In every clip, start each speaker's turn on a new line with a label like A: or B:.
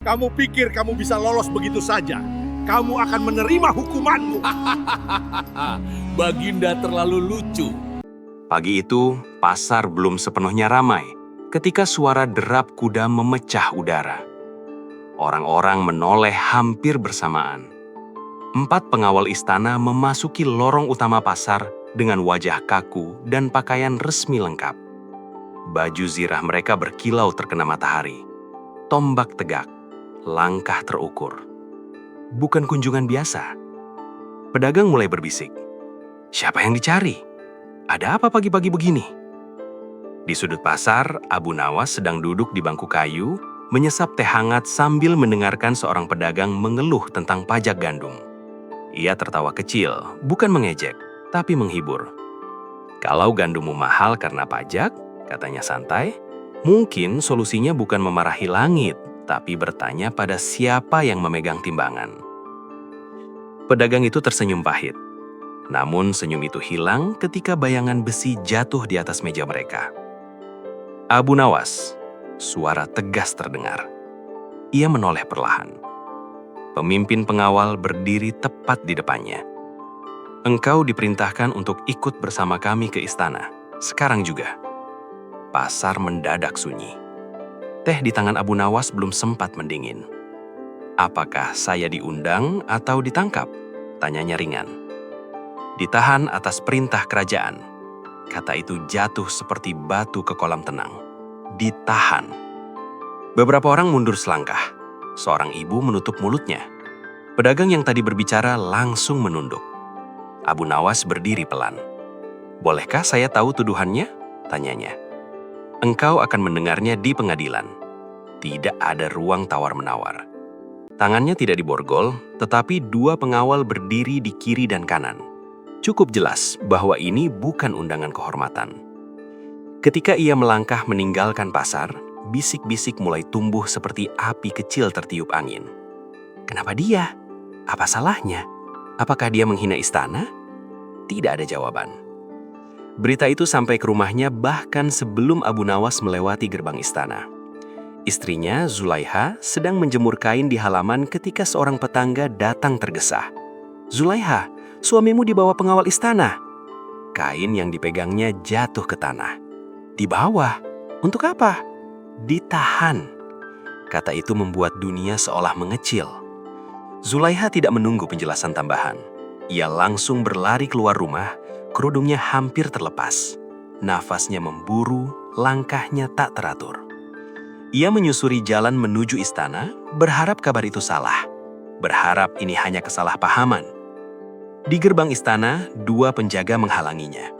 A: Kamu pikir kamu bisa lolos begitu saja? Kamu akan menerima hukumanmu.
B: Baginda terlalu lucu.
C: Pagi itu, pasar belum sepenuhnya ramai ketika suara derap kuda memecah udara. Orang-orang menoleh hampir bersamaan. 4 pengawal istana memasuki lorong utama pasar dengan wajah kaku dan pakaian resmi lengkap. Baju zirah mereka berkilau terkena matahari. Tombak tegak, langkah terukur. Bukan kunjungan biasa. Pedagang mulai berbisik. Siapa yang dicari? Ada apa pagi-pagi begini? Di sudut pasar, Abu Nawas sedang duduk di bangku kayu, menyesap teh hangat sambil mendengarkan seorang pedagang mengeluh tentang pajak gandum. Ia tertawa kecil, bukan mengejek, tapi menghibur. Kalau gandummu mahal karena pajak, katanya santai, mungkin solusinya bukan memarahi langit, tapi bertanya pada siapa yang memegang timbangan. Pedagang itu tersenyum pahit. Namun senyum itu hilang ketika bayangan besi jatuh di atas meja mereka. Abu Nawas, suara tegas terdengar. Ia menoleh perlahan. Pemimpin pengawal berdiri tepat di depannya. Engkau diperintahkan untuk ikut bersama kami ke istana, sekarang juga. Pasar mendadak sunyi. Teh di tangan Abu Nawas belum sempat mendingin. Apakah saya diundang atau ditangkap? Tanyanya ringan. Ditahan atas perintah kerajaan. Kata itu jatuh seperti batu ke kolam tenang. Ditahan. Beberapa orang mundur selangkah. Seorang ibu menutup mulutnya. Pedagang yang tadi berbicara langsung menunduk. Abu Nawas berdiri pelan. Bolehkah saya tahu tuduhannya? Tanyanya. Engkau akan mendengarnya di pengadilan. Tidak ada ruang tawar-menawar. Tangannya tidak diborgol, tetapi 2 pengawal berdiri di kiri dan kanan. Cukup jelas bahwa ini bukan undangan kehormatan. Ketika ia melangkah meninggalkan pasar, bisik-bisik mulai tumbuh seperti api kecil tertiup angin. Kenapa dia? Apa salahnya? Apakah dia menghina istana? Tidak ada jawaban. Berita itu sampai ke rumahnya bahkan sebelum Abu Nawas melewati gerbang istana. Istrinya, Zulaiha, sedang menjemur kain di halaman ketika seorang tetangga datang tergesa. "Zulaiha, suamimu dibawa pengawal istana." Kain yang dipegangnya jatuh ke tanah. "Dibawa? Untuk apa?" "Ditahan." Kata itu membuat dunia seolah mengecil. Zulaiha tidak menunggu penjelasan tambahan. Ia langsung berlari keluar rumah, kerudungnya hampir terlepas. Nafasnya memburu, langkahnya tak teratur. Ia menyusuri jalan menuju istana, berharap kabar itu salah. Berharap ini hanya kesalahpahaman. Di gerbang istana, 2 penjaga menghalanginya.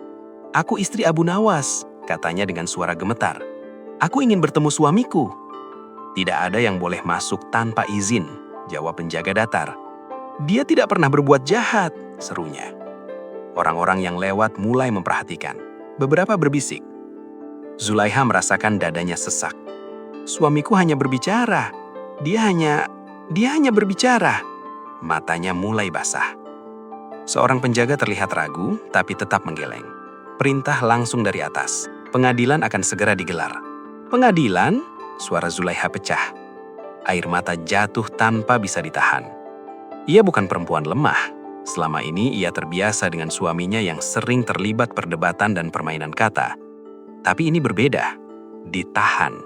C: "Aku istri Abu Nawas," katanya dengan suara gemetar. "Aku ingin bertemu suamiku." "Tidak ada yang boleh masuk tanpa izin," jawab penjaga datar. "Dia tidak pernah berbuat jahat," serunya. Orang-orang yang lewat mulai memperhatikan. Beberapa berbisik. Zulaiha merasakan dadanya sesak. "Suamiku hanya berbicara. Dia hanya berbicara." Matanya mulai basah. Seorang penjaga terlihat ragu, tapi tetap menggeleng. Perintah langsung dari atas. Pengadilan akan segera digelar. "Pengadilan?" Suara Zulaiha pecah. Air mata jatuh tanpa bisa ditahan. Ia bukan perempuan lemah. Selama ini ia terbiasa dengan suaminya yang sering terlibat perdebatan dan permainan kata. Tapi ini berbeda. Ditahan,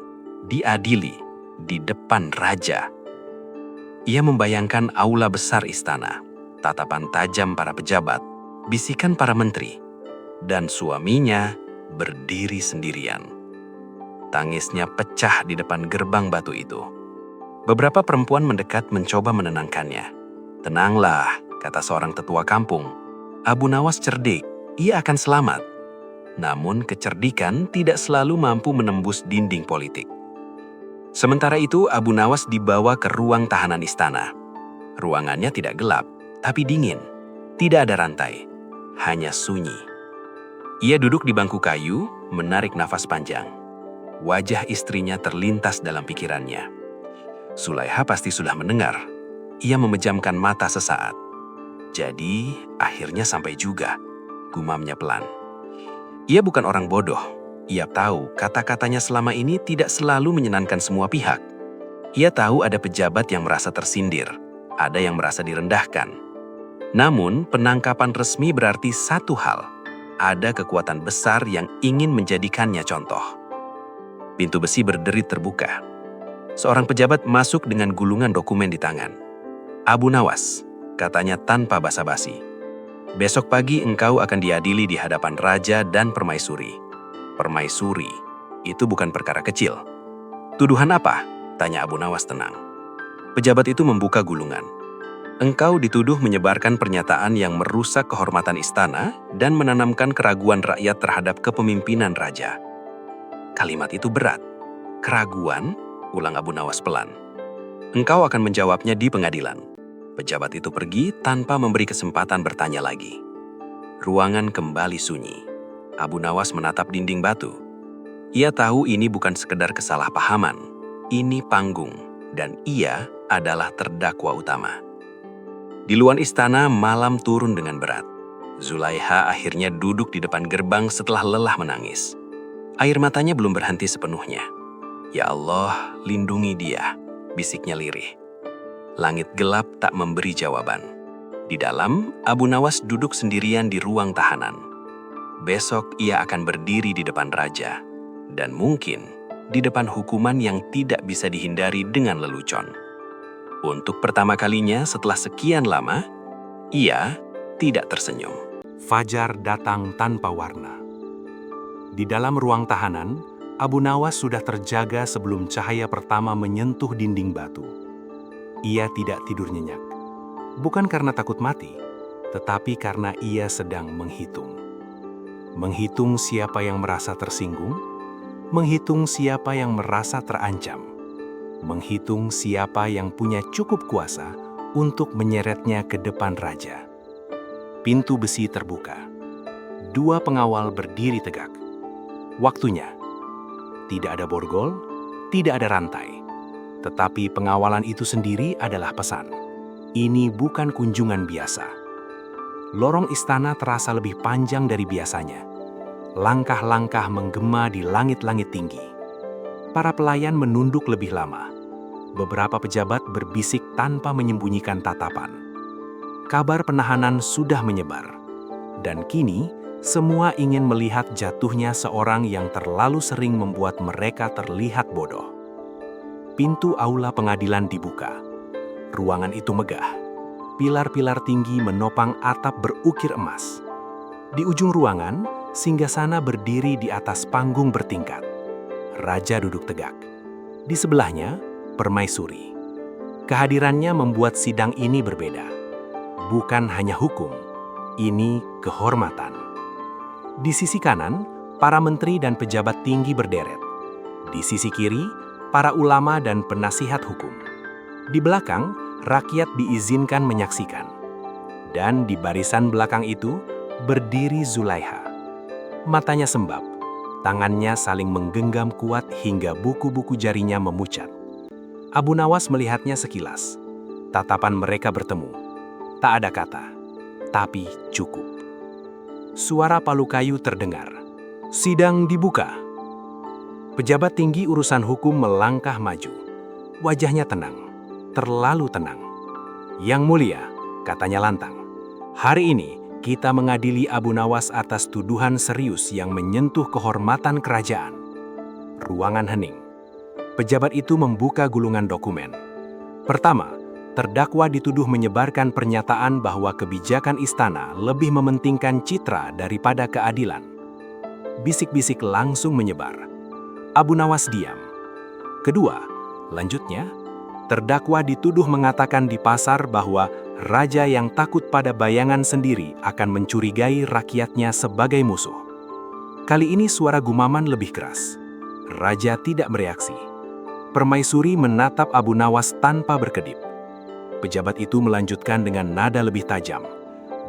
C: diadili, di depan raja. Ia membayangkan aula besar istana, tatapan tajam para pejabat, bisikan para menteri, dan suaminya berdiri sendirian. Tangisnya pecah di depan gerbang batu itu. Beberapa perempuan mendekat mencoba menenangkannya. "Tenanglah," kata seorang tetua kampung. "Abu Nawas cerdik, ia akan selamat." Namun kecerdikan tidak selalu mampu menembus dinding politik. Sementara itu, Abu Nawas dibawa ke ruang tahanan istana. Ruangannya tidak gelap, tapi dingin. Tidak ada rantai, hanya sunyi. Ia duduk di bangku kayu, menarik nafas panjang. Wajah istrinya terlintas dalam pikirannya. Zulaiha pasti sudah mendengar. Ia memejamkan mata sesaat. "Jadi, akhirnya sampai juga," gumamnya pelan. Ia bukan orang bodoh. Ia tahu kata-katanya selama ini tidak selalu menyenangkan semua pihak. Ia tahu ada pejabat yang merasa tersindir, ada yang merasa direndahkan. Namun, penangkapan resmi berarti satu hal, ada kekuatan besar yang ingin menjadikannya contoh. Pintu besi berderit terbuka. Seorang pejabat masuk dengan gulungan dokumen di tangan. "Abu Nawas," katanya tanpa basa-basi. "Besok pagi engkau akan diadili di hadapan raja dan permaisuri." Permaisuri, itu bukan perkara kecil. "Tuduhan apa?" tanya Abu Nawas tenang. Pejabat itu membuka gulungan. "Engkau dituduh menyebarkan pernyataan yang merusak kehormatan istana dan menanamkan keraguan rakyat terhadap kepemimpinan raja." Kalimat itu berat. "Keraguan?" ulang Abu Nawas pelan. "Engkau akan menjawabnya di pengadilan." Pejabat itu pergi tanpa memberi kesempatan bertanya lagi. Ruangan kembali sunyi. Abu Nawas menatap dinding batu. Ia tahu ini bukan sekedar kesalahpahaman. Ini panggung, dan ia adalah terdakwa utama. Di luar istana, malam turun dengan berat. Zulaiha akhirnya duduk di depan gerbang setelah lelah menangis. Air matanya belum berhenti sepenuhnya. "Ya Allah, lindungi dia," bisiknya lirih. Langit gelap tak memberi jawaban. Di dalam, Abu Nawas duduk sendirian di ruang tahanan. Besok ia akan berdiri di depan raja, dan mungkin di depan hukuman yang tidak bisa dihindari dengan lelucon. Untuk pertama kalinya setelah sekian lama, ia tidak tersenyum. Fajar datang tanpa warna. Di dalam ruang tahanan, Abu Nawas sudah terjaga sebelum cahaya pertama menyentuh dinding batu. Ia tidak tidur nyenyak. Bukan karena takut mati, tetapi karena ia sedang menghitung. Menghitung siapa yang merasa tersinggung, menghitung siapa yang merasa terancam, menghitung siapa yang punya cukup kuasa untuk menyeretnya ke depan raja. Pintu besi terbuka. 2 pengawal berdiri tegak. Waktunya. Tidak ada borgol, tidak ada rantai. Tetapi pengawalan itu sendiri adalah pesan. Ini bukan kunjungan biasa. Lorong istana terasa lebih panjang dari biasanya. Langkah-langkah menggema di langit-langit tinggi. Para pelayan menunduk lebih lama. Beberapa pejabat berbisik tanpa menyembunyikan tatapan. Kabar penahanan sudah menyebar. Dan kini, semua ingin melihat jatuhnya seorang yang terlalu sering membuat mereka terlihat bodoh. Pintu aula pengadilan dibuka. Ruangan itu megah. Pilar-pilar tinggi menopang atap berukir emas. Di ujung ruangan, singgasana berdiri di atas panggung bertingkat. Raja duduk tegak. Di sebelahnya, permaisuri. Kehadirannya membuat sidang ini berbeda. Bukan hanya hukum, ini kehormatan. Di sisi kanan, para menteri dan pejabat tinggi berderet. Di sisi kiri, para ulama dan penasihat hukum. Di belakang, rakyat diizinkan menyaksikan. Dan di barisan belakang itu, berdiri Zulaiha. Matanya sembab, tangannya saling menggenggam kuat hingga buku-buku jarinya memucat. Abu Nawas melihatnya sekilas. Tatapan mereka bertemu. Tak ada kata, tapi cukup. Suara palu kayu terdengar. Sidang dibuka. Pejabat tinggi urusan hukum melangkah maju. Wajahnya tenang, terlalu tenang. "Yang mulia," katanya lantang, "hari ini kita mengadili Abu Nawas atas tuduhan serius yang menyentuh kehormatan kerajaan." Ruangan hening. Pejabat itu membuka gulungan dokumen. Pertama, terdakwa dituduh menyebarkan pernyataan bahwa kebijakan istana lebih mementingkan citra daripada keadilan. Bisik-bisik langsung menyebar. Abu Nawas diam. Kedua, lanjutnya, terdakwa dituduh mengatakan di pasar bahwa raja yang takut pada bayangan sendiri akan mencurigai rakyatnya sebagai musuh. Kali ini suara gumaman lebih keras. Raja tidak bereaksi. Permaisuri menatap Abu Nawas tanpa berkedip. Pejabat itu melanjutkan dengan nada lebih tajam.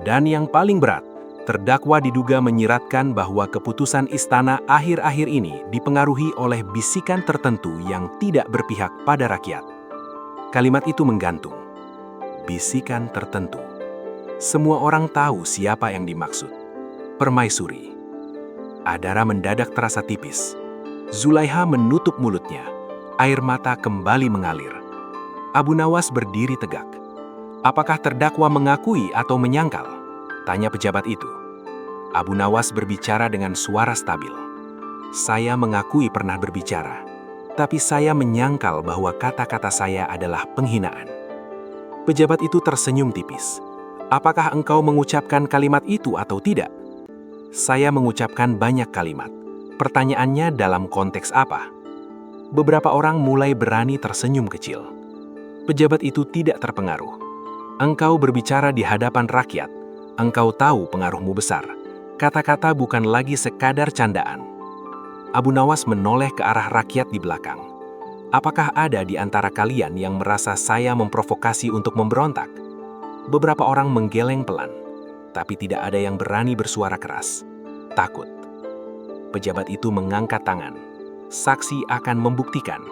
C: Dan yang paling berat, terdakwa diduga menyiratkan bahwa keputusan istana akhir-akhir ini dipengaruhi oleh bisikan tertentu yang tidak berpihak pada rakyat. Kalimat itu menggantung. Bisikan tertentu. Semua orang tahu siapa yang dimaksud. Permaisuri. Adara mendadak terasa tipis. Zulaiha menutup mulutnya. Air mata kembali mengalir.
B: Abu Nawas berdiri tegak. "Apakah terdakwa mengakui atau menyangkal?" tanya pejabat itu. Abu Nawas berbicara dengan suara stabil. "Saya mengakui pernah berbicara, tapi saya menyangkal bahwa kata-kata saya adalah penghinaan." Pejabat itu tersenyum tipis. "Apakah engkau mengucapkan kalimat itu atau tidak?" "Saya mengucapkan banyak kalimat. Pertanyaannya dalam konteks apa?" Beberapa orang mulai berani tersenyum kecil. Pejabat itu tidak terpengaruh. "Engkau berbicara di hadapan rakyat. Engkau tahu pengaruhmu besar. Kata-kata bukan lagi sekadar candaan." Abu Nawas menoleh ke arah rakyat di belakang. "Apakah ada di antara kalian yang merasa saya memprovokasi untuk memberontak?" Beberapa orang menggeleng pelan, tapi tidak ada yang berani bersuara keras. Takut. Pejabat itu mengangkat tangan. Saksi akan membuktikan.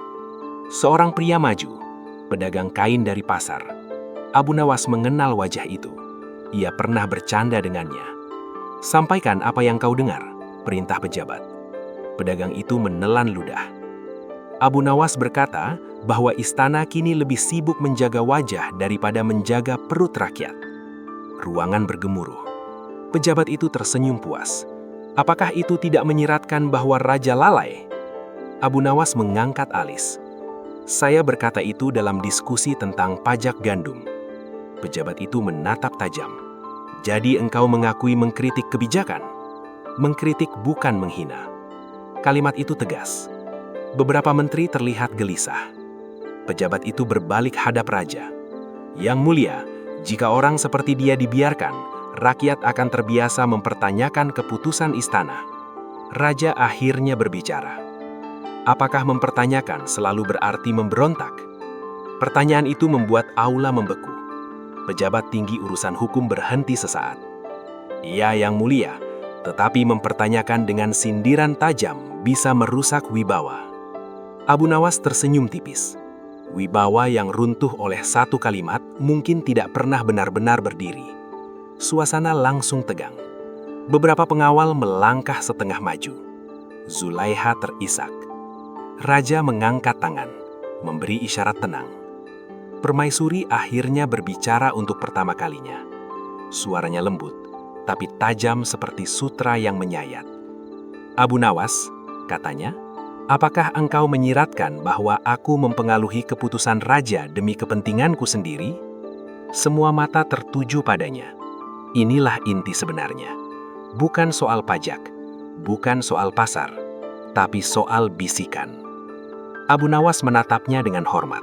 B: Seorang pria maju, pedagang kain dari pasar. Abu Nawas mengenal wajah itu. Ia pernah bercanda dengannya. "Sampaikan apa yang kau dengar," perintah pejabat. Pedagang itu menelan ludah. Abu Nawas berkata bahwa istana kini lebih sibuk menjaga wajah daripada menjaga perut rakyat. Ruangan bergemuruh. Pejabat itu tersenyum puas. Apakah itu tidak menyiratkan bahwa raja lalai? Abu Nawas mengangkat alis. "Saya berkata itu dalam diskusi tentang pajak gandum." Pejabat itu menatap tajam. "Jadi engkau mengakui mengkritik kebijakan?" "Mengkritik bukan menghina." Kalimat itu tegas. Beberapa menteri terlihat gelisah. Pejabat itu berbalik hadap raja. "Yang mulia, jika orang seperti dia dibiarkan, rakyat akan terbiasa mempertanyakan keputusan istana." Raja akhirnya berbicara. "Apakah mempertanyakan selalu berarti memberontak?" Pertanyaan itu membuat aula membeku. Pejabat tinggi urusan hukum berhenti sesaat. "Iya, Yang Mulia, tetapi mempertanyakan dengan sindiran tajam bisa merusak wibawa." Abu Nawas tersenyum tipis. Wibawa yang runtuh oleh satu kalimat mungkin tidak pernah benar-benar berdiri. Suasana langsung tegang. Beberapa pengawal melangkah setengah maju. Zulaiha terisak. Raja mengangkat tangan, memberi isyarat tenang. Permaisuri akhirnya berbicara untuk pertama kalinya. Suaranya lembut, tapi tajam seperti sutra yang menyayat. "Abu Nawas," katanya, "apakah engkau menyiratkan bahwa aku mempengaruhi keputusan raja demi kepentinganku sendiri?" Semua mata tertuju padanya. Inilah inti sebenarnya. Bukan soal pajak, bukan soal pasar, tapi soal bisikan. Abu Nawas menatapnya dengan hormat.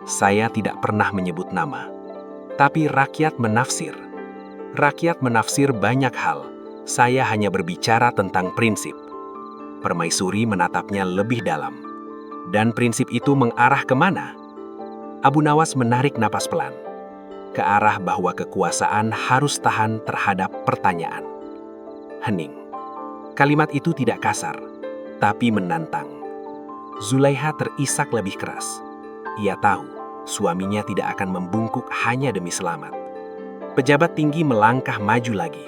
B: "Saya tidak pernah menyebut nama, tapi rakyat menafsir. Rakyat menafsir banyak hal. Saya hanya berbicara tentang prinsip." Permaisuri menatapnya lebih dalam. "Dan prinsip itu mengarah kemana?" Abu Nawas menarik napas pelan. Ke arah bahwa kekuasaan harus tahan terhadap pertanyaan. Hening. Kalimat itu tidak kasar, tapi menantang. Zulaiha terisak lebih keras. Ia tahu suaminya tidak akan membungkuk hanya demi selamat. Pejabat tinggi melangkah maju lagi.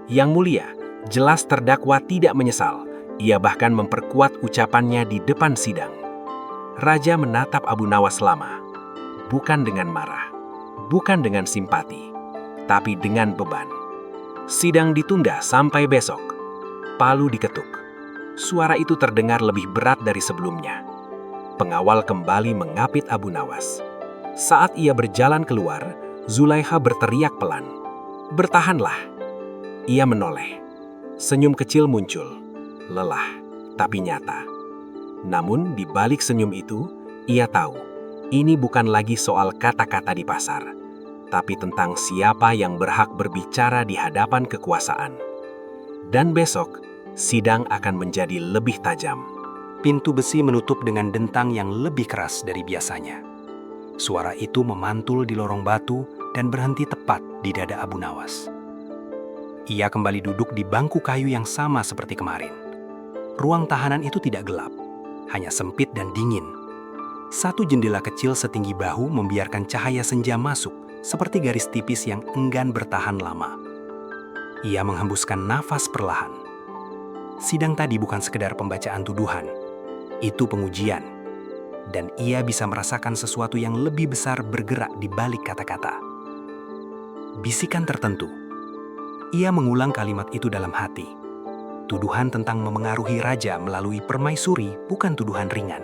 B: "Yang Mulia, jelas terdakwa tidak menyesal. Ia bahkan memperkuat ucapannya di depan sidang." Raja menatap Abu Nawas lama. Bukan dengan marah, bukan dengan simpati, tapi dengan beban. Sidang ditunda sampai besok. Palu diketuk. Suara itu terdengar lebih berat dari sebelumnya. Pengawal kembali mengapit Abu Nawas. Saat ia berjalan keluar, Zulaiha berteriak pelan, "Bertahanlah!" Ia menoleh. Senyum kecil muncul. Lelah, tapi nyata. Namun di balik senyum itu, ia tahu ini bukan lagi soal kata-kata di pasar, tapi tentang siapa yang berhak berbicara di hadapan kekuasaan. Dan besok, sidang akan menjadi lebih tajam.
C: Pintu besi menutup dengan dentang yang lebih keras dari biasanya. Suara itu memantul di lorong batu dan berhenti tepat di dada Abu Nawas. Ia kembali duduk di bangku kayu yang sama seperti kemarin. Ruang tahanan itu tidak gelap, hanya sempit dan dingin. Satu jendela kecil setinggi bahu membiarkan cahaya senja masuk seperti garis tipis yang enggan bertahan lama. Ia menghembuskan nafas perlahan. Sidang tadi bukan sekedar pembacaan tuduhan. Itu pengujian.
B: dan ia bisa merasakan sesuatu yang lebih besar bergerak di balik kata-kata. Bisikan tertentu. Ia mengulang kalimat itu dalam hati. Tuduhan tentang memengaruhi raja melalui permaisuri bukan tuduhan ringan.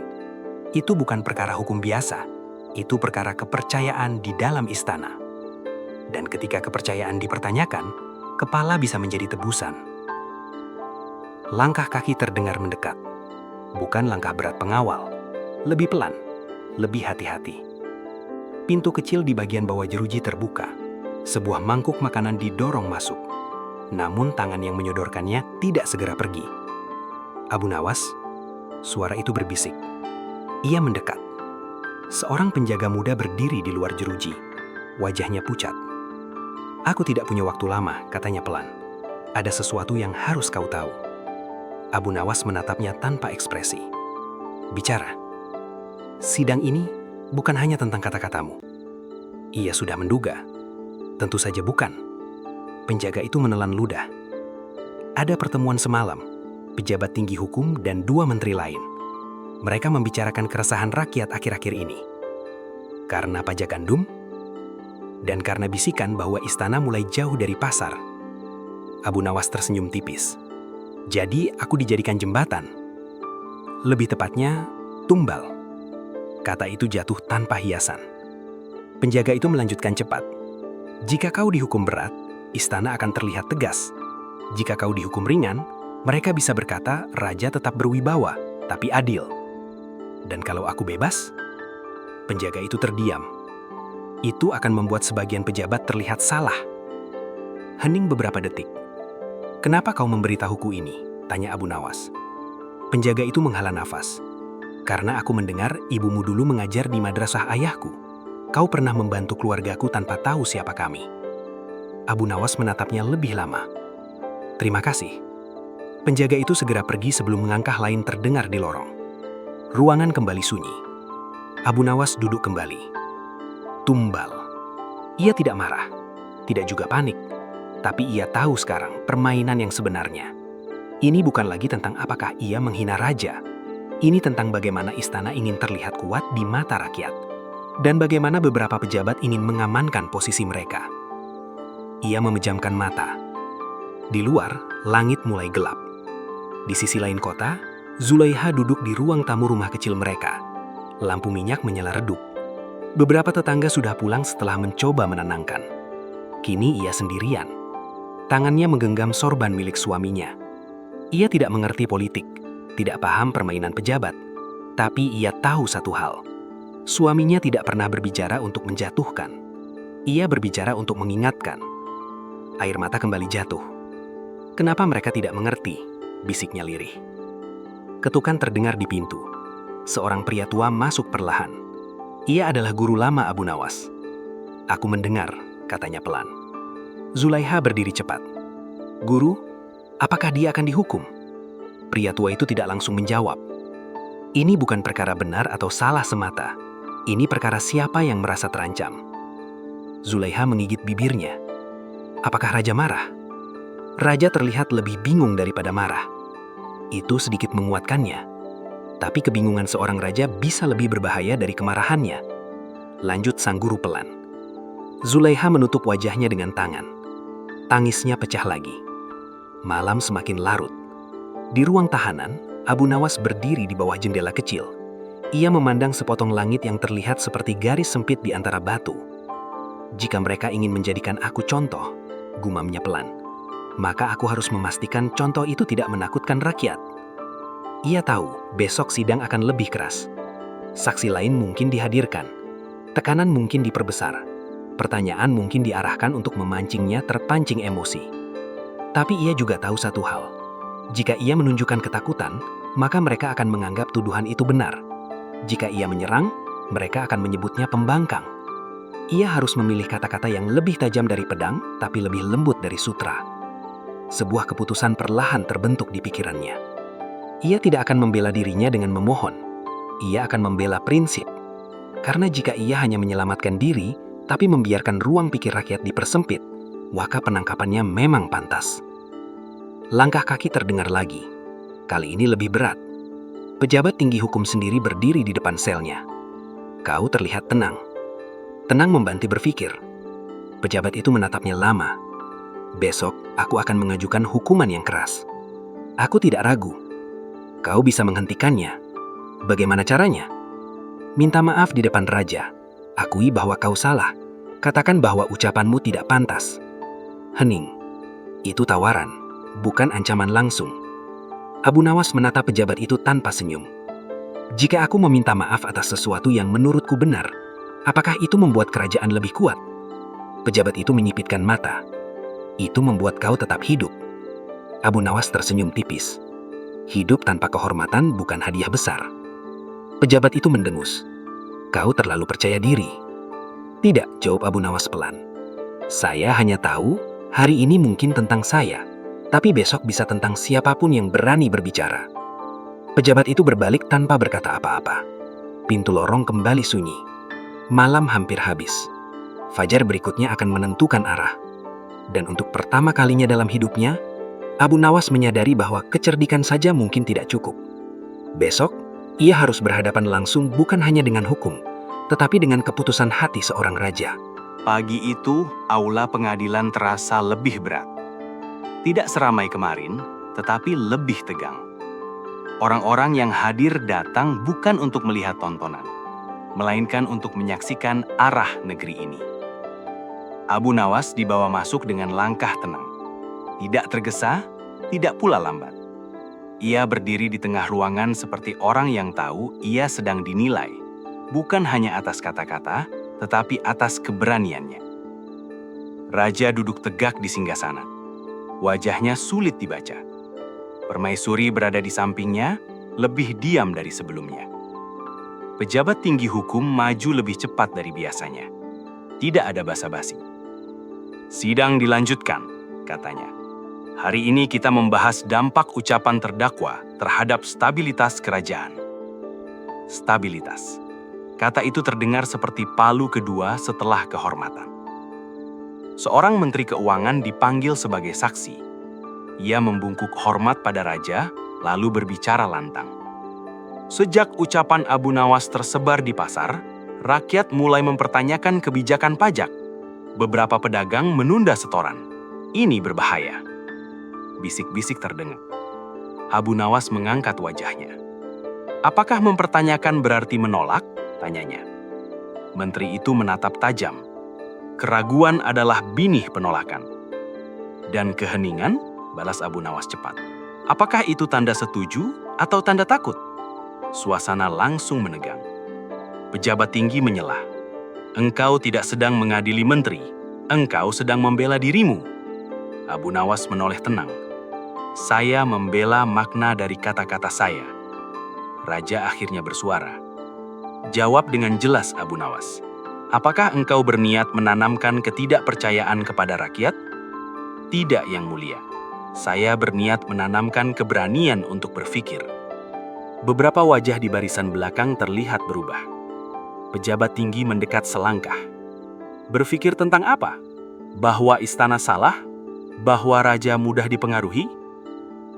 B: Itu bukan perkara hukum biasa. Itu perkara kepercayaan di dalam istana. Dan ketika kepercayaan dipertanyakan, kepala bisa menjadi tebusan. Langkah kaki terdengar mendekat. Bukan langkah berat pengawal. Lebih pelan, lebih hati-hati. Pintu kecil di bagian bawah jeruji terbuka. Sebuah mangkuk makanan didorong masuk. Namun tangan yang menyodorkannya tidak segera pergi. Abu Nawas, suara itu berbisik. Ia mendekat. Seorang penjaga muda berdiri di luar jeruji. Wajahnya pucat. "Aku tidak punya waktu lama," katanya pelan. "Ada sesuatu yang harus kau tahu." Abu Nawas menatapnya tanpa ekspresi. "Bicara. Sidang ini bukan hanya tentang kata-katamu." Ia sudah menduga. Tentu saja bukan. Penjaga itu menelan ludah. Ada pertemuan semalam, pejabat tinggi hukum dan 2 menteri lain. Mereka membicarakan keresahan rakyat akhir-akhir ini. Karena pajak gandum, dan karena bisikan bahwa istana mulai jauh dari pasar. Abu Nawas tersenyum tipis. "Jadi aku dijadikan jembatan. Lebih tepatnya, tumbal." Kata itu jatuh tanpa hiasan. Penjaga itu melanjutkan cepat. "Jika kau dihukum berat, istana akan terlihat tegas. Jika kau dihukum ringan, mereka bisa berkata raja tetap berwibawa, tapi adil. Dan kalau aku bebas?" Penjaga itu terdiam. Itu akan membuat sebagian pejabat terlihat salah. Hening beberapa detik. "Kenapa kau memberitahuku ini?" tanya Abu Nawas. Penjaga itu menghela nafas. "Karena aku mendengar ibumu dulu mengajar di madrasah ayahku. Kau pernah membantu keluargaku tanpa tahu siapa kami." Abu Nawas menatapnya lebih lama. "Terima kasih." Penjaga itu segera pergi sebelum langkah lain terdengar di lorong. Ruangan kembali sunyi. Abu Nawas duduk kembali. Tumbal. Ia tidak marah, tidak juga panik. Tapi ia tahu sekarang permainan yang sebenarnya. Ini bukan lagi tentang apakah ia menghina raja. Ini tentang bagaimana istana ingin terlihat kuat di mata rakyat. Dan bagaimana beberapa pejabat ingin mengamankan posisi mereka. Ia memejamkan mata. Di luar, langit mulai gelap. Di sisi lain kota, Zulaiha duduk di ruang tamu rumah kecil mereka. Lampu minyak menyala redup. Beberapa tetangga sudah pulang setelah mencoba menenangkan. Kini ia sendirian. Tangannya menggenggam sorban milik suaminya. Ia tidak mengerti politik, tidak paham permainan pejabat. Tapi ia tahu satu hal. Suaminya tidak pernah berbicara untuk menjatuhkan. Ia berbicara untuk mengingatkan. Air mata kembali jatuh. "Kenapa mereka tidak mengerti?" bisiknya lirih. Ketukan terdengar di pintu. Seorang pria tua masuk perlahan. Ia adalah guru lama Abu Nawas. "Aku mendengar," katanya pelan. Zulaiha berdiri cepat. "Guru, apakah dia akan dihukum?" Pria tua itu tidak langsung menjawab. Ini bukan perkara benar atau salah semata. Ini perkara siapa yang merasa terancam. Zulaiha menggigit bibirnya. Apakah raja marah? Raja terlihat lebih bingung daripada marah. Itu sedikit menguatkannya. Tapi kebingungan seorang raja bisa lebih berbahaya dari kemarahannya. Lanjut sang guru pelan. Zulaiha menutup wajahnya dengan tangan. Tangisnya pecah lagi. Malam semakin larut. Di ruang tahanan, Abu Nawas berdiri di bawah jendela kecil. Ia memandang sepotong langit yang terlihat seperti garis sempit di antara batu. "Jika mereka ingin menjadikan aku contoh," gumamnya pelan, "maka aku harus memastikan contoh itu tidak menakutkan rakyat." Ia tahu besok sidang akan lebih keras. Saksi lain mungkin dihadirkan. Tekanan mungkin diperbesar. Pertanyaan mungkin diarahkan untuk memancingnya terpancing emosi. Tapi ia juga tahu satu hal. Jika ia menunjukkan ketakutan, maka mereka akan menganggap tuduhan itu benar. Jika ia menyerang, mereka akan menyebutnya pembangkang. Ia harus memilih kata-kata yang lebih tajam dari pedang, tapi lebih lembut dari sutra. Sebuah keputusan perlahan terbentuk di pikirannya. Ia tidak akan membela dirinya dengan memohon. Ia akan membela prinsip. Karena jika ia hanya menyelamatkan diri, tapi membiarkan ruang pikir rakyat dipersempit, maka penangkapannya memang pantas. Langkah kaki terdengar lagi. Kali ini lebih berat. Pejabat tinggi hukum sendiri berdiri di depan selnya. Kau terlihat tenang. Tenang membantu berpikir. Pejabat itu menatapnya lama. Besok, aku akan mengajukan hukuman yang keras. Aku tidak ragu. Kau bisa menghentikannya. Bagaimana caranya? Minta maaf di depan raja. Akui bahwa kau salah. Katakan bahwa ucapanmu tidak pantas. Hening. Itu tawaran, bukan ancaman langsung. Abu Nawas menatap pejabat itu tanpa senyum. Jika aku meminta maaf atas sesuatu yang menurutku benar, apakah itu membuat kerajaan lebih kuat? Pejabat itu menyipitkan mata. Itu membuat kau tetap hidup. Abu Nawas tersenyum tipis. Hidup tanpa kehormatan bukan hadiah besar. Pejabat itu mendengus. Kau terlalu percaya diri. Tidak, jawab Abu Nawas pelan. Saya hanya tahu hari ini mungkin tentang saya, tapi besok bisa tentang siapapun yang berani berbicara. Pejabat itu berbalik tanpa berkata apa-apa. Pintu lorong kembali sunyi. Malam hampir habis. Fajar berikutnya akan menentukan arah. Dan untuk pertama kalinya dalam hidupnya, Abu Nawas menyadari bahwa kecerdikan saja mungkin tidak cukup. Besok, ia harus berhadapan langsung bukan hanya dengan hukum, tetapi dengan keputusan hati seorang raja.
C: Pagi itu, aula pengadilan terasa lebih berat. Tidak seramai kemarin, tetapi lebih tegang. Orang-orang yang hadir datang bukan untuk melihat tontonan, melainkan untuk menyaksikan arah negeri ini. Abu Nawas dibawa masuk dengan langkah tenang. Tidak tergesa, tidak pula lambat. Ia berdiri di tengah ruangan seperti orang yang tahu ia sedang dinilai, bukan hanya atas kata-kata, tetapi atas keberaniannya. Raja duduk tegak di singgasana. Wajahnya sulit dibaca. Permaisuri berada di sampingnya, lebih diam dari sebelumnya. Pejabat tinggi hukum maju lebih cepat dari biasanya. Tidak ada basa-basi. Sidang dilanjutkan, katanya. Hari ini kita membahas dampak ucapan terdakwa terhadap stabilitas kerajaan. Stabilitas. Kata itu terdengar seperti palu kedua setelah kehormatan. Seorang menteri keuangan dipanggil sebagai saksi. Ia membungkuk hormat pada raja, lalu berbicara lantang. Sejak ucapan Abu Nawas tersebar di pasar, rakyat mulai mempertanyakan kebijakan pajak. Beberapa pedagang menunda setoran. Ini berbahaya. Bisik-bisik terdengar. Abu Nawas mengangkat wajahnya. Apakah mempertanyakan berarti menolak? Tanyanya. Menteri itu menatap tajam. Keraguan adalah binih penolakan. Dan keheningan, balas Abu Nawas cepat. Apakah itu tanda setuju atau tanda takut? Suasana langsung menegang. Pejabat tinggi menyelah. Engkau tidak sedang mengadili menteri. Engkau sedang membela dirimu. Abu Nawas menoleh tenang. Saya membela makna dari kata-kata saya. Raja akhirnya bersuara. Jawab dengan jelas Abu Nawas. Apakah engkau berniat menanamkan ketidakpercayaan kepada rakyat? Tidak, Yang Mulia. Saya berniat menanamkan keberanian untuk berpikir. Beberapa wajah di barisan belakang terlihat berubah. Pejabat tinggi mendekat selangkah. Berpikir tentang apa? Bahwa istana salah? Bahwa raja mudah dipengaruhi?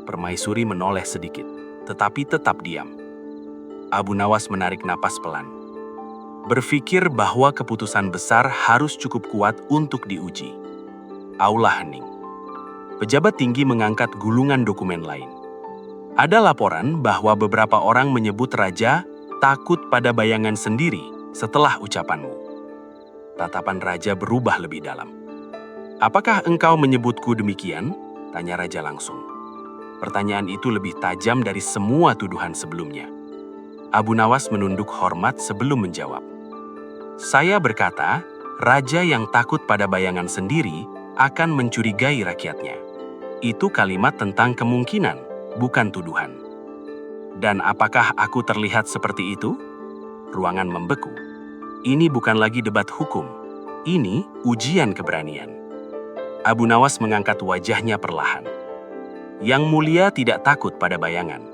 C: Permaisuri menoleh sedikit, tetapi tetap diam. Abu Nawas menarik napas pelan. Berpikir bahwa keputusan besar harus cukup kuat untuk diuji. Aula hening. Pejabat tinggi mengangkat gulungan dokumen lain. Ada laporan bahwa beberapa orang menyebut raja takut pada bayangan sendiri setelah ucapanmu. Tatapan raja berubah lebih dalam. Apakah engkau menyebutku demikian? Tanya raja langsung. Pertanyaan itu lebih tajam dari semua tuduhan sebelumnya. Abu Nawas menunduk hormat sebelum menjawab. Saya berkata, raja yang takut pada bayangan sendiri akan mencurigai rakyatnya. Itu kalimat tentang kemungkinan, bukan tuduhan. Dan apakah aku terlihat seperti itu? Ruangan membeku. Ini bukan lagi debat hukum. Ini ujian keberanian. Abu Nawas mengangkat wajahnya perlahan. Yang Mulia tidak takut pada bayangan.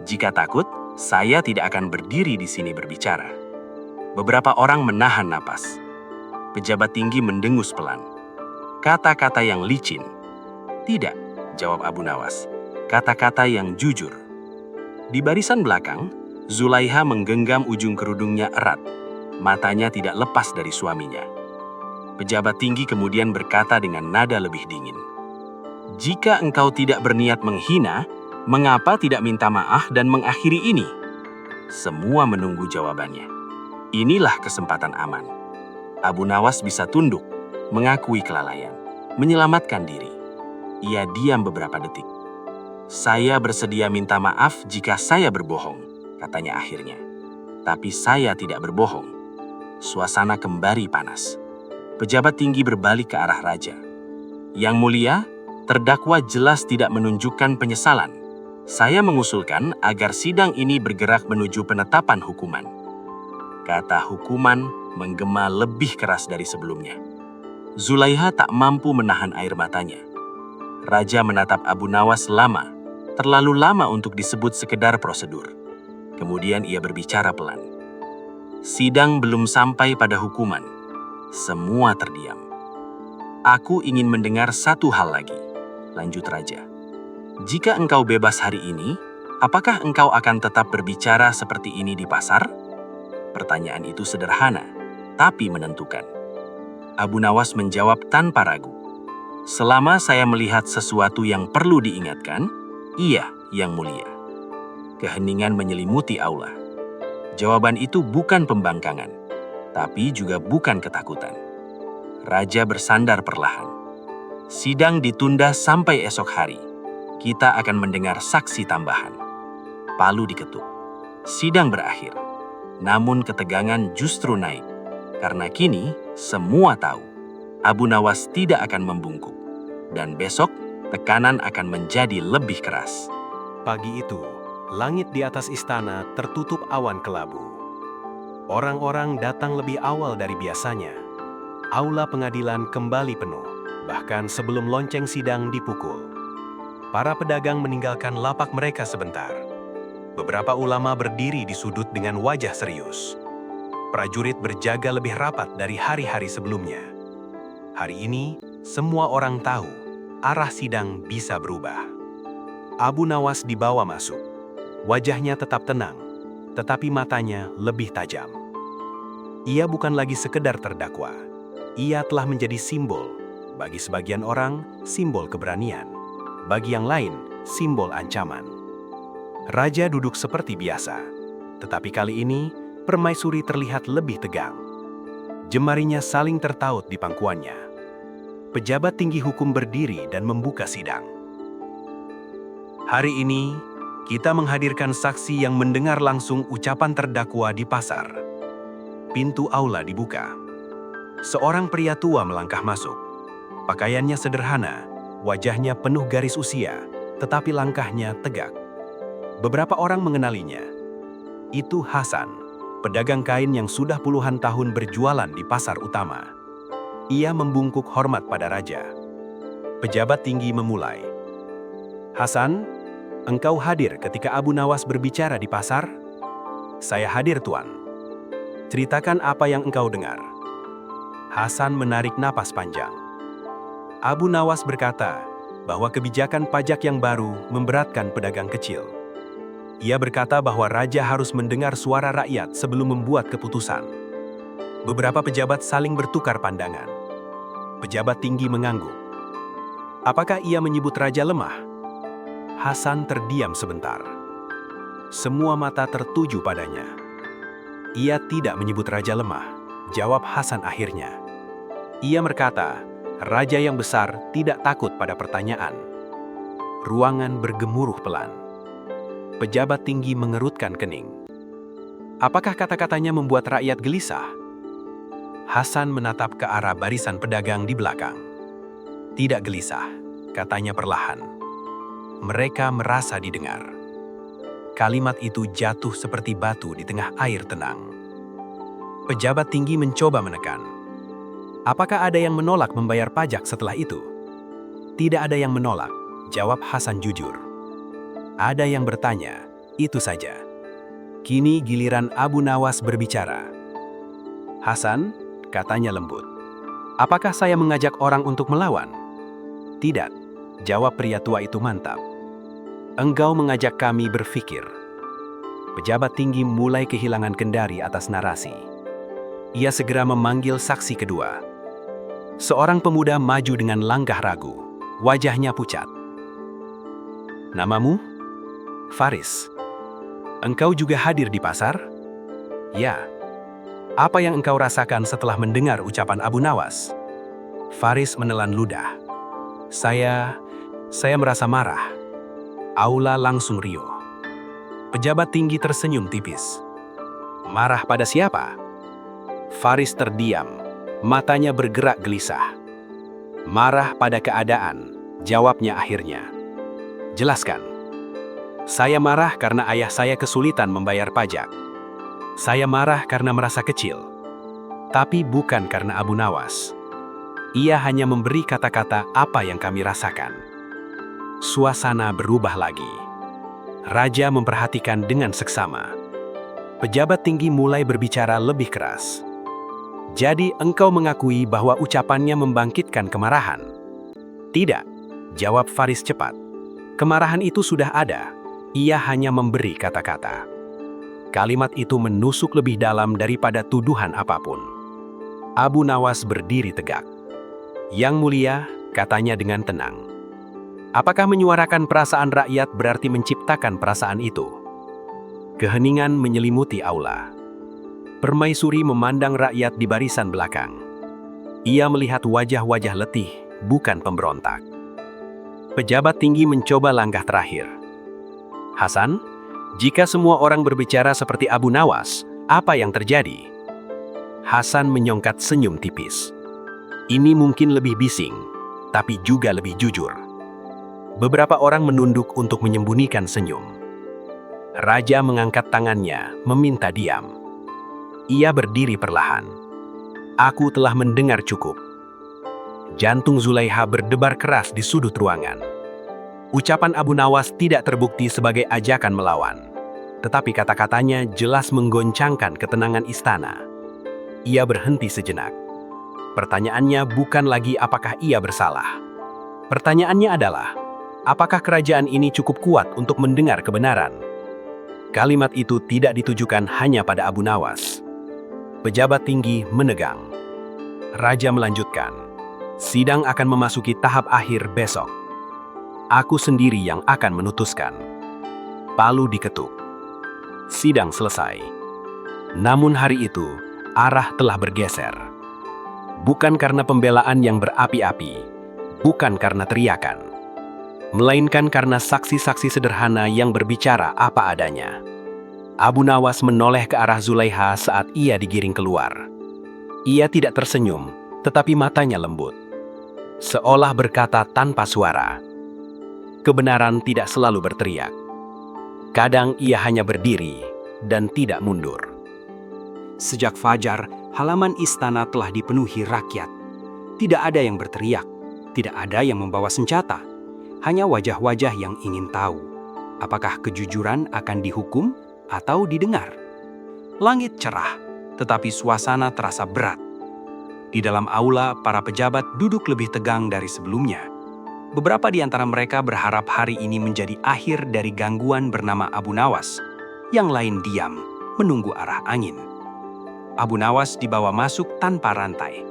C: Jika takut, saya tidak akan berdiri di sini berbicara. Beberapa orang menahan napas. Pejabat tinggi mendengus pelan. Kata-kata yang licin. Tidak, jawab Abu Nawas. Kata-kata yang jujur. Di barisan belakang, Zulaiha menggenggam ujung kerudungnya erat. Matanya tidak lepas dari suaminya. Pejabat tinggi kemudian berkata dengan nada lebih dingin, "Jika engkau tidak berniat menghina, mengapa tidak minta maaf dan mengakhiri ini?" Semua menunggu jawabannya. Inilah kesempatan aman. Abu Nawas bisa tunduk, mengakui kelalaian, menyelamatkan diri. Ia diam beberapa detik. "Saya bersedia minta maaf jika saya berbohong," katanya akhirnya. "Tapi saya tidak berbohong." Suasana kembali panas. Pejabat tinggi berbalik ke arah raja. "Yang mulia, terdakwa jelas tidak menunjukkan penyesalan. Saya mengusulkan agar sidang ini bergerak menuju penetapan hukuman." Kata hukuman menggema lebih keras dari sebelumnya. Zulaiha tak mampu menahan air matanya. Raja menatap Abu Nawas lama, terlalu lama untuk disebut sekedar prosedur. Kemudian ia berbicara pelan. "Sidang belum sampai pada hukuman." Semua terdiam. "Aku ingin mendengar satu hal lagi," lanjut raja. "Jika engkau bebas hari ini, apakah engkau akan tetap berbicara seperti ini di pasar?" Pertanyaan itu sederhana, tapi menentukan. Abu Nawas menjawab tanpa ragu. "Selama saya melihat sesuatu yang perlu diingatkan, iya, Yang Mulia." Keheningan menyelimuti aula. Jawaban itu bukan pembangkangan, tapi juga bukan ketakutan. Raja bersandar perlahan. "Sidang ditunda sampai esok hari. Kita akan mendengar saksi tambahan." Palu diketuk. Sidang berakhir. Namun ketegangan justru naik. Karena kini semua tahu Abu Nawas tidak akan membungkuk. Dan besok tekanan akan menjadi lebih keras.
D: Pagi itu, langit di atas istana tertutup awan kelabu. Orang-orang datang lebih awal dari biasanya. Aula pengadilan kembali penuh, bahkan sebelum lonceng sidang dipukul. Para pedagang meninggalkan lapak mereka sebentar. Beberapa ulama berdiri di sudut dengan wajah serius. Prajurit berjaga lebih rapat dari hari-hari sebelumnya. Hari ini, semua orang tahu arah sidang bisa berubah. Abu Nawas dibawa masuk. Wajahnya tetap tenang, tetapi matanya lebih tajam. Ia bukan lagi sekedar terdakwa. Ia telah menjadi simbol. Bagi sebagian orang, simbol keberanian. Bagi yang lain, simbol ancaman. Raja duduk seperti biasa. Tetapi kali ini, permaisuri terlihat lebih tegang. Jemarinya saling tertaut di pangkuannya. Pejabat tinggi hukum berdiri dan membuka sidang. Hari ini, kita menghadirkan saksi yang mendengar langsung ucapan terdakwa di pasar. Pintu aula dibuka. Seorang pria tua melangkah masuk. Pakaiannya sederhana, wajahnya penuh garis usia, tetapi langkahnya tegak. Beberapa orang mengenalinya. Itu Hasan, pedagang kain yang sudah puluhan tahun berjualan di pasar utama. Ia membungkuk hormat pada raja. Pejabat tinggi memulai. "Hasan, engkau hadir ketika Abu Nawas berbicara di pasar?" "Saya hadir, Tuan." "Ceritakan apa yang engkau dengar." Hasan menarik napas panjang. Abu Nawas berkata bahwa kebijakan pajak yang baru memberatkan pedagang kecil. Ia berkata bahwa raja harus mendengar suara rakyat sebelum membuat keputusan. Beberapa pejabat saling bertukar pandangan. Pejabat tinggi mengangguk. Apakah ia menyebut raja lemah? Hasan terdiam sebentar. Semua mata tertuju padanya. Ia tidak menyebut raja lemah, jawab Hasan akhirnya. Ia berkata, raja yang besar tidak takut pada pertanyaan. Ruangan bergemuruh pelan. Pejabat tinggi mengerutkan kening. Apakah kata-katanya membuat rakyat gelisah? Hasan menatap ke arah barisan pedagang di belakang. Tidak gelisah, katanya perlahan. Mereka merasa didengar. Kalimat itu jatuh seperti batu di tengah air tenang. Pejabat tinggi mencoba menekan. Apakah ada yang menolak membayar pajak setelah itu? Tidak ada yang menolak, jawab Hasan jujur. Ada yang bertanya, itu saja. Kini giliran Abu Nawas berbicara. Hasan, katanya lembut. Apakah saya mengajak orang untuk melawan? Tidak, jawab pria tua itu mantap. Engkau mengajak kami berpikir. Pejabat tinggi mulai kehilangan kendali atas narasi. Ia segera memanggil saksi kedua. Seorang pemuda maju dengan langkah ragu, wajahnya pucat. "Namamu?" "Faris." "Engkau juga hadir di pasar?" "Ya." "Apa yang engkau rasakan setelah mendengar ucapan Abu Nawas?" Faris menelan ludah. Saya merasa marah." Aula langsung riuh. Pejabat tinggi tersenyum tipis. "Marah pada siapa?" Faris terdiam, matanya bergerak gelisah. "Marah pada keadaan," jawabnya akhirnya. "Jelaskan." "Saya marah karena ayah saya kesulitan membayar pajak. Saya marah karena merasa kecil. Tapi bukan karena Abu Nawas. Ia hanya memberi kata-kata apa yang kami rasakan." Suasana berubah lagi. Raja memperhatikan dengan seksama. Pejabat tinggi mulai berbicara lebih keras. "Jadi engkau mengakui bahwa ucapannya membangkitkan kemarahan?" "Tidak," jawab Faris cepat. "Kemarahan itu sudah ada. Ia hanya memberi kata-kata." Kalimat itu menusuk lebih dalam daripada tuduhan apapun. Abu Nawas berdiri tegak. "Yang mulia," katanya dengan tenang. "Apakah menyuarakan perasaan rakyat berarti menciptakan perasaan itu?" Keheningan menyelimuti aula. Permaisuri memandang rakyat di barisan belakang. Ia melihat wajah-wajah letih, bukan pemberontak. Pejabat tinggi mencoba langkah terakhir. "Hasan, jika semua orang berbicara seperti Abu Nawas, apa yang terjadi?" Hasan menyongkat senyum tipis. "Ini mungkin lebih bising, tapi juga lebih jujur." Beberapa orang menunduk untuk menyembunyikan senyum. Raja mengangkat tangannya, meminta diam. Ia berdiri perlahan. "Aku telah mendengar cukup." Jantung Zulaiha berdebar keras di sudut ruangan. Ucapan Abu Nawas tidak terbukti sebagai ajakan melawan, tetapi kata-katanya jelas menggoncangkan ketenangan istana. Ia berhenti sejenak. Pertanyaannya bukan lagi apakah ia bersalah. Pertanyaannya adalah, apakah kerajaan ini cukup kuat untuk mendengar kebenaran? Kalimat itu tidak ditujukan hanya pada Abu Nawas. Pejabat tinggi menegang. Raja melanjutkan, "Sidang akan memasuki tahap akhir besok. Aku sendiri yang akan memutuskan." Palu diketuk. Sidang selesai. Namun hari itu, arah telah bergeser. Bukan karena pembelaan yang berapi-api, bukan karena teriakan, melainkan karena saksi-saksi sederhana yang berbicara apa adanya. Abu Nawas menoleh ke arah Zulaiha saat ia digiring keluar. Ia tidak tersenyum, tetapi matanya lembut, seolah berkata tanpa suara. Kebenaran tidak selalu berteriak. Kadang ia hanya berdiri dan tidak mundur.
E: Sejak fajar, halaman istana telah dipenuhi rakyat. Tidak ada yang berteriak, tidak ada yang membawa senjata. Hanya wajah-wajah yang ingin tahu, apakah kejujuran akan dihukum atau didengar. Langit cerah, tetapi suasana terasa berat. Di dalam aula, para pejabat duduk lebih tegang dari sebelumnya. Beberapa di antara mereka berharap hari ini menjadi akhir dari gangguan bernama Abu Nawas. Yang lain diam, menunggu arah angin. Abu Nawas dibawa masuk tanpa rantai.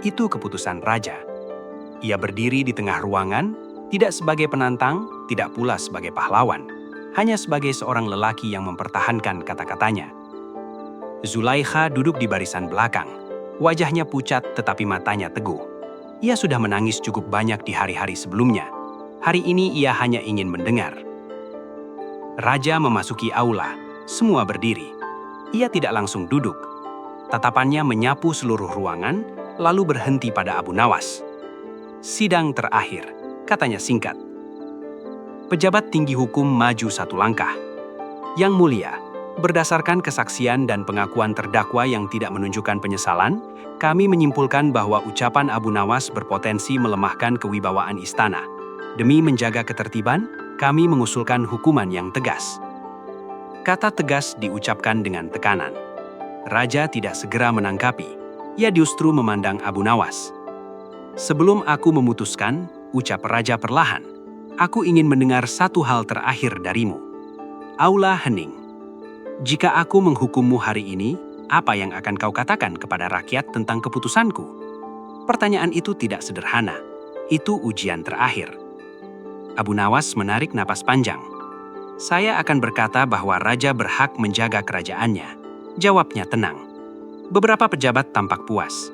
E: Itu keputusan raja. Ia berdiri di tengah ruangan, tidak sebagai penantang, tidak pula sebagai pahlawan. Hanya sebagai seorang lelaki yang mempertahankan kata-katanya. Zulaiha duduk di barisan belakang. Wajahnya pucat tetapi matanya teguh. Ia sudah menangis cukup banyak di hari-hari sebelumnya. Hari ini ia hanya ingin mendengar. Raja memasuki aula. Semua berdiri. Ia tidak langsung duduk. Tatapannya menyapu seluruh ruangan, lalu berhenti pada Abu Nawas. "Sidang terakhir," katanya singkat. Pejabat tinggi hukum maju satu langkah. "Yang mulia, berdasarkan kesaksian dan pengakuan terdakwa yang tidak menunjukkan penyesalan, kami menyimpulkan bahwa ucapan Abu Nawas berpotensi melemahkan kewibawaan istana. Demi menjaga ketertiban, kami mengusulkan hukuman yang tegas." Kata tegas diucapkan dengan tekanan. Raja tidak segera menangkapi. Ia justru memandang Abu Nawas. "Sebelum aku memutuskan," ucap raja perlahan, "aku ingin mendengar satu hal terakhir darimu." Aula hening. Jika aku menghukummu hari ini, apa yang akan kau katakan kepada rakyat tentang keputusanku? Pertanyaan itu tidak sederhana. Itu ujian terakhir. Abu Nawas menarik napas panjang. Saya akan berkata bahwa raja berhak menjaga kerajaannya. Jawabnya tenang. Beberapa pejabat tampak puas.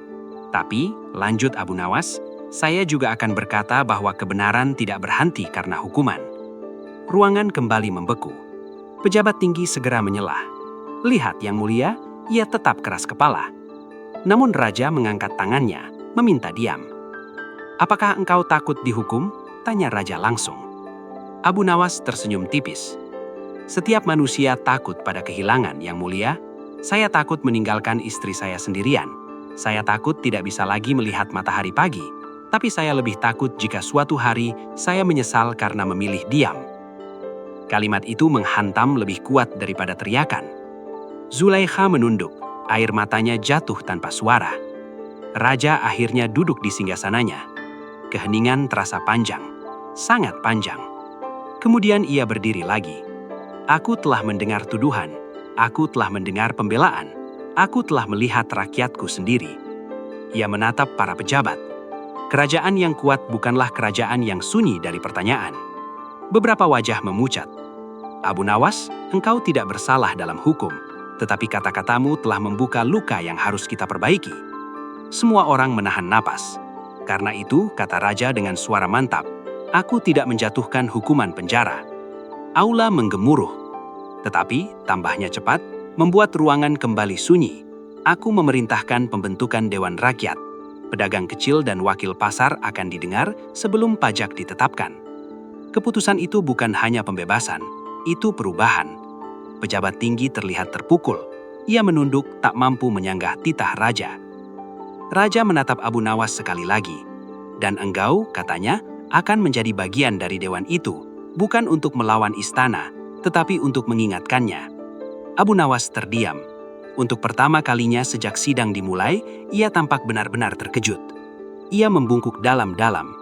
E: Tapi, lanjut Abu Nawas, saya juga akan berkata bahwa kebenaran tidak berhenti karena hukuman. Ruangan kembali membeku. Pejabat tinggi segera menyelah. Lihat yang mulia, ia tetap keras kepala. Namun raja mengangkat tangannya, meminta diam. Apakah engkau takut dihukum? Tanya raja langsung. Abu Nawas tersenyum tipis. Setiap manusia takut pada kehilangan yang mulia. Saya takut meninggalkan istri saya sendirian. Saya takut tidak bisa lagi melihat matahari pagi. Tapi saya lebih takut jika suatu hari saya menyesal karena memilih diam. Kalimat itu menghantam lebih kuat daripada teriakan. Zulaikha menunduk, air matanya jatuh tanpa suara. Raja akhirnya duduk di singgasananya. Keheningan terasa panjang, sangat panjang. Kemudian ia berdiri lagi. Aku telah mendengar tuduhan, aku telah mendengar pembelaan, aku telah melihat rakyatku sendiri. Ia menatap para pejabat. Kerajaan yang kuat bukanlah kerajaan yang sunyi dari pertanyaan. Beberapa wajah memucat. Abu Nawas, engkau tidak bersalah dalam hukum, tetapi kata-katamu telah membuka luka yang harus kita perbaiki. Semua orang menahan napas. Karena itu, kata raja dengan suara mantap, aku tidak menjatuhkan hukuman penjara. Aula menggemuruh. Tetapi, tambahnya cepat, membuat ruangan kembali sunyi. Aku memerintahkan pembentukan Dewan Rakyat. Pedagang kecil dan wakil pasar akan didengar sebelum pajak ditetapkan. Keputusan itu bukan hanya pembebasan, itu perubahan. Pejabat tinggi terlihat terpukul. Ia menunduk tak mampu menyanggah titah raja. Raja menatap Abu Nawas sekali lagi. Dan engkau, katanya, akan menjadi bagian dari dewan itu, bukan untuk melawan istana, tetapi untuk mengingatkannya. Abu Nawas terdiam. Untuk pertama kalinya sejak sidang dimulai, ia tampak benar-benar terkejut. Ia membungkuk dalam-dalam.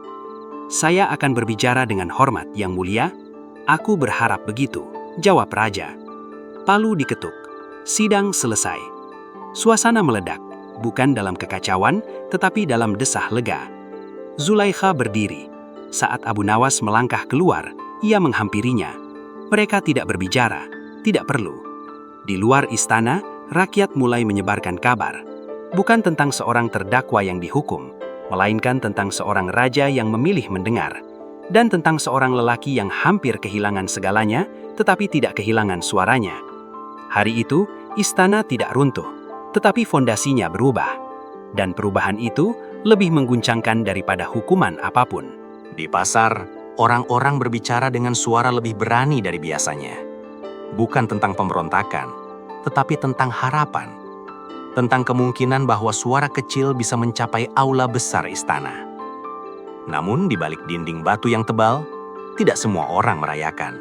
E: Saya akan berbicara dengan hormat, Yang Mulia. Aku berharap begitu, jawab raja. Palu diketuk. Sidang selesai. Suasana meledak, bukan dalam kekacauan, tetapi dalam desah lega. Zulaikha berdiri. Saat Abu Nawas melangkah keluar, ia menghampirinya. Mereka tidak berbicara, tidak perlu. Di luar istana, rakyat mulai menyebarkan kabar. Bukan tentang seorang terdakwa yang dihukum, melainkan tentang seorang raja yang memilih mendengar. Dan tentang seorang lelaki yang hampir kehilangan segalanya, tetapi tidak kehilangan suaranya. Hari itu, istana tidak runtuh, tetapi fondasinya berubah. Dan perubahan itu lebih mengguncangkan daripada hukuman apapun.
C: Di pasar, orang-orang berbicara dengan suara lebih berani dari biasanya. Bukan tentang pemberontakan, tetapi tentang harapan. Tentang kemungkinan bahwa suara kecil bisa mencapai aula besar istana. Namun di balik dinding batu yang tebal, tidak semua orang merayakan.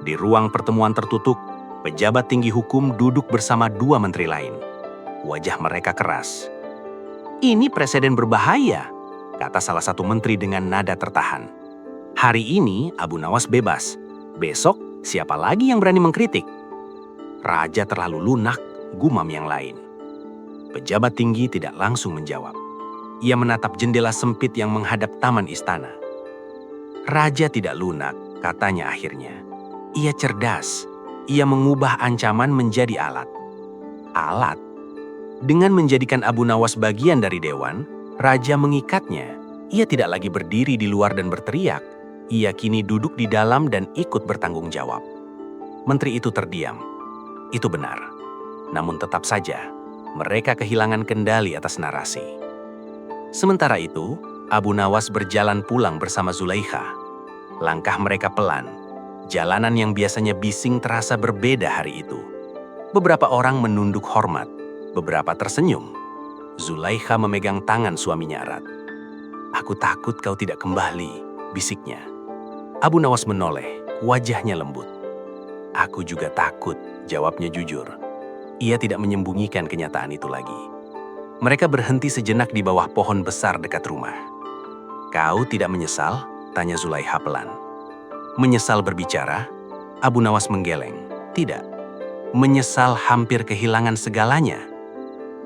C: Di ruang pertemuan tertutup, pejabat tinggi hukum duduk bersama dua menteri lain. Wajah mereka keras. Ini presiden berbahaya, kata salah satu menteri dengan nada tertahan. Hari ini Abu Nawas bebas, besok siapa lagi yang berani mengkritik? Raja terlalu lunak, gumam yang lain. Pejabat tinggi tidak langsung menjawab. Ia menatap jendela sempit yang menghadap taman istana. Raja tidak lunak, katanya akhirnya. Ia cerdas. Ia mengubah ancaman menjadi alat. Alat? Dengan menjadikan Abu Nawas bagian dari dewan, raja mengikatnya. Ia tidak lagi berdiri di luar dan berteriak. Ia kini duduk di dalam dan ikut bertanggung jawab. Menteri itu terdiam. Itu benar. Namun tetap saja, mereka kehilangan kendali atas narasi. Sementara itu, Abu Nawas berjalan pulang bersama Zulaikha. Langkah mereka pelan. Jalanan yang biasanya bising terasa berbeda hari itu. Beberapa orang menunduk hormat, beberapa tersenyum. Zulaikha memegang tangan suaminya erat. Aku takut kau tidak kembali, bisiknya. Abu Nawas menoleh, wajahnya lembut. Aku juga takut, jawabnya jujur. Ia tidak menyembunyikan kenyataan itu lagi. Mereka berhenti sejenak di bawah pohon besar dekat rumah. Kau tidak menyesal? Tanya Zulaikha pelan. Menyesal berbicara? Abu Nawas menggeleng. Tidak.
D: Menyesal hampir kehilangan segalanya?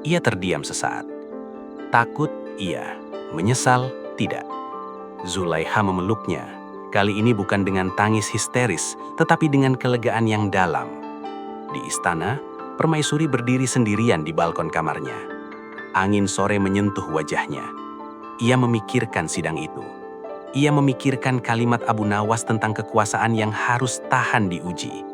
D: Ia terdiam sesaat. Takut, iya. Menyesal, tidak. Zulaiha memeluknya. Kali ini bukan dengan tangis histeris, tetapi dengan kelegaan yang dalam. Di istana, Permaisuri berdiri sendirian di balkon kamarnya. Angin sore menyentuh wajahnya. Ia memikirkan sidang itu. Ia memikirkan kalimat Abu Nawas tentang kekuasaan yang harus tahan diuji.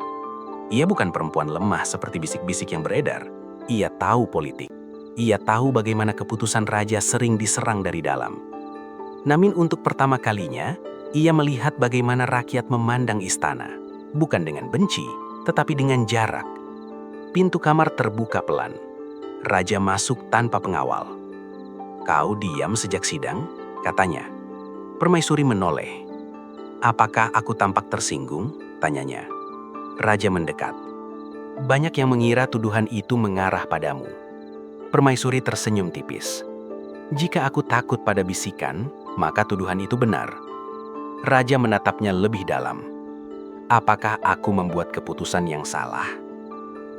D: Ia bukan perempuan lemah seperti bisik-bisik yang beredar. Ia tahu politik. Ia tahu bagaimana keputusan raja sering diserang dari dalam. Namun untuk pertama kalinya, ia melihat bagaimana rakyat memandang istana. Bukan dengan benci, tetapi dengan jarak. Pintu kamar terbuka pelan. Raja masuk tanpa pengawal. "Kau diam sejak sidang?" katanya. Permaisuri menoleh. "Apakah aku tampak tersinggung?" tanyanya. Raja mendekat. "Banyak yang mengira tuduhan itu mengarah padamu." Permaisuri tersenyum tipis. "Jika aku takut pada bisikan, maka tuduhan itu benar." Raja menatapnya lebih dalam. "Apakah aku membuat keputusan yang salah?"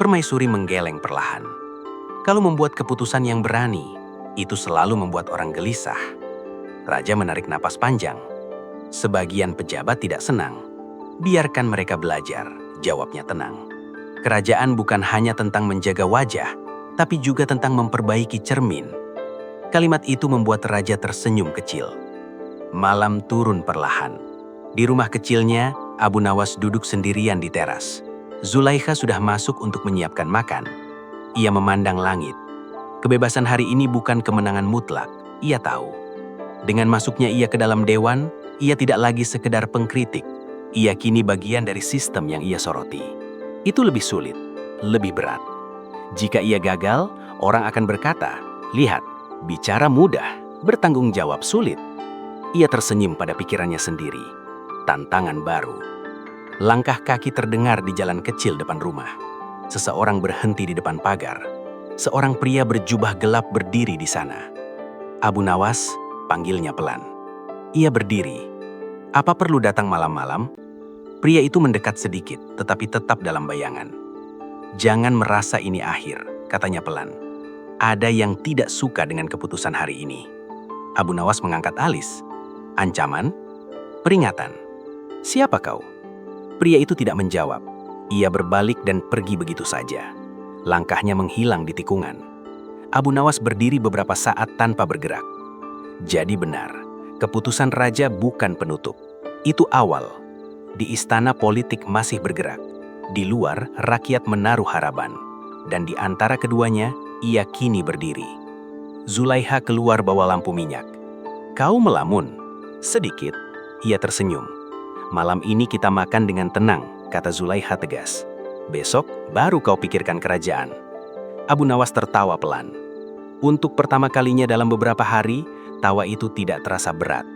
D: Permaisuri menggeleng perlahan. Kalau membuat keputusan yang berani, itu selalu membuat orang gelisah. Raja menarik napas panjang. "Sebagian pejabat tidak senang. Biarkan mereka belajar," jawabnya tenang. "Kerajaan bukan hanya tentang menjaga wajah, tapi juga tentang memperbaiki cermin." Kalimat itu membuat raja tersenyum kecil. Malam turun perlahan. Di rumah kecilnya, Abu Nawas duduk sendirian di teras. Zulaiha sudah masuk untuk menyiapkan makan. Ia memandang langit. Kebebasan hari ini bukan kemenangan mutlak, ia tahu. Dengan masuknya ia ke dalam dewan, ia tidak lagi sekedar pengkritik. Ia kini bagian dari sistem yang ia soroti. Itu lebih sulit, lebih berat. Jika ia gagal, orang akan berkata, "Lihat, bicara mudah, bertanggung jawab sulit." Ia tersenyum pada pikirannya sendiri. Tantangan baru. Langkah kaki terdengar di jalan kecil depan rumah. Seseorang berhenti di depan pagar. Seorang pria berjubah gelap berdiri di sana. "Abu Nawas," panggilnya pelan. Ia berdiri. "Apa perlu datang malam-malam?" Pria itu mendekat sedikit, tetapi tetap dalam bayangan. "Jangan merasa ini akhir," katanya pelan. "Ada yang tidak suka dengan keputusan hari ini." Abu Nawas mengangkat alis. "Ancaman? Peringatan? Siapa kau?" Pria itu tidak menjawab. Ia berbalik dan pergi begitu saja. Langkahnya menghilang di tikungan. Abu Nawas berdiri beberapa saat tanpa bergerak. Jadi benar, keputusan raja bukan penutup. Itu awal. Di istana politik masih bergerak. Di luar, rakyat menaruh harapan. Dan di antara keduanya, ia kini berdiri. Zulaiha keluar bawa lampu minyak. "Kau melamun?" "Sedikit." Ia tersenyum. "Malam ini kita makan dengan tenang," kata Zulaiha tegas. "Besok baru kau pikirkan kerajaan." Abu Nawas tertawa pelan. Untuk pertama kalinya dalam beberapa hari, tawa itu tidak terasa berat.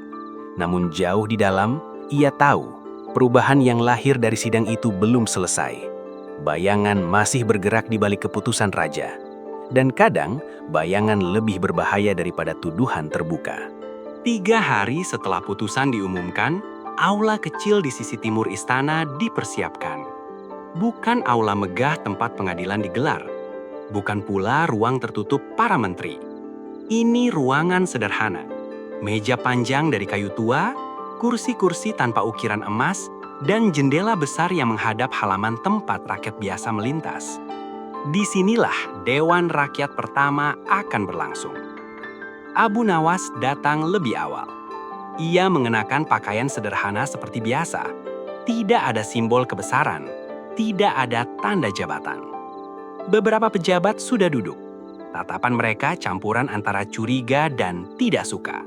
D: Namun jauh di dalam, ia tahu perubahan yang lahir dari sidang itu belum selesai. Bayangan masih bergerak di balik keputusan raja. Dan kadang, bayangan lebih berbahaya daripada tuduhan terbuka.
C: 3 hari setelah putusan diumumkan, aula kecil di sisi timur istana dipersiapkan. Bukan aula megah tempat pengadilan digelar. Bukan pula ruang tertutup para menteri. Ini ruangan sederhana. Meja panjang dari kayu tua, kursi-kursi tanpa ukiran emas, dan jendela besar yang menghadap halaman tempat rakyat biasa melintas. Disinilah Dewan Rakyat pertama akan berlangsung. Abu Nawas datang lebih awal. Ia mengenakan pakaian sederhana seperti biasa. Tidak ada simbol kebesaran, tidak ada tanda jabatan. Beberapa pejabat sudah duduk. Tatapan mereka campuran antara curiga dan tidak suka.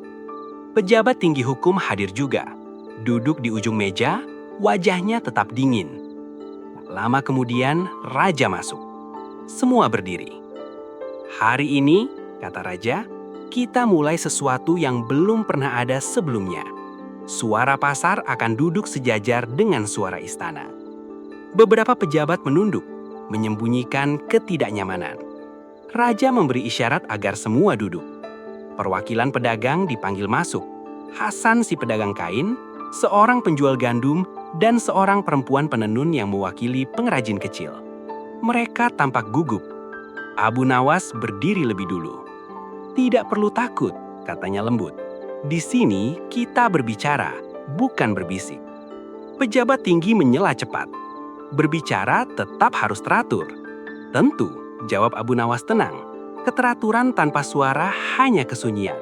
C: Pejabat tinggi hukum hadir juga. Duduk di ujung meja, wajahnya tetap dingin. Tak lama kemudian, raja masuk. Semua berdiri. "Hari ini," kata raja, "kita mulai sesuatu yang belum pernah ada sebelumnya. Suara pasar akan duduk sejajar dengan suara istana." Beberapa pejabat menunduk, menyembunyikan ketidaknyamanan. Raja memberi isyarat agar semua duduk. Perwakilan pedagang dipanggil masuk. Hasan si pedagang kain, seorang penjual gandum, dan seorang perempuan penenun yang mewakili pengrajin kecil.
D: Mereka tampak gugup. Abu Nawas berdiri lebih dulu. "Tidak perlu takut," katanya lembut. "Di sini kita berbicara, bukan berbisik." Pejabat tinggi menyela cepat. "Berbicara tetap harus teratur." "Tentu," jawab Abu Nawas tenang. "Keteraturan tanpa suara hanya kesunyian."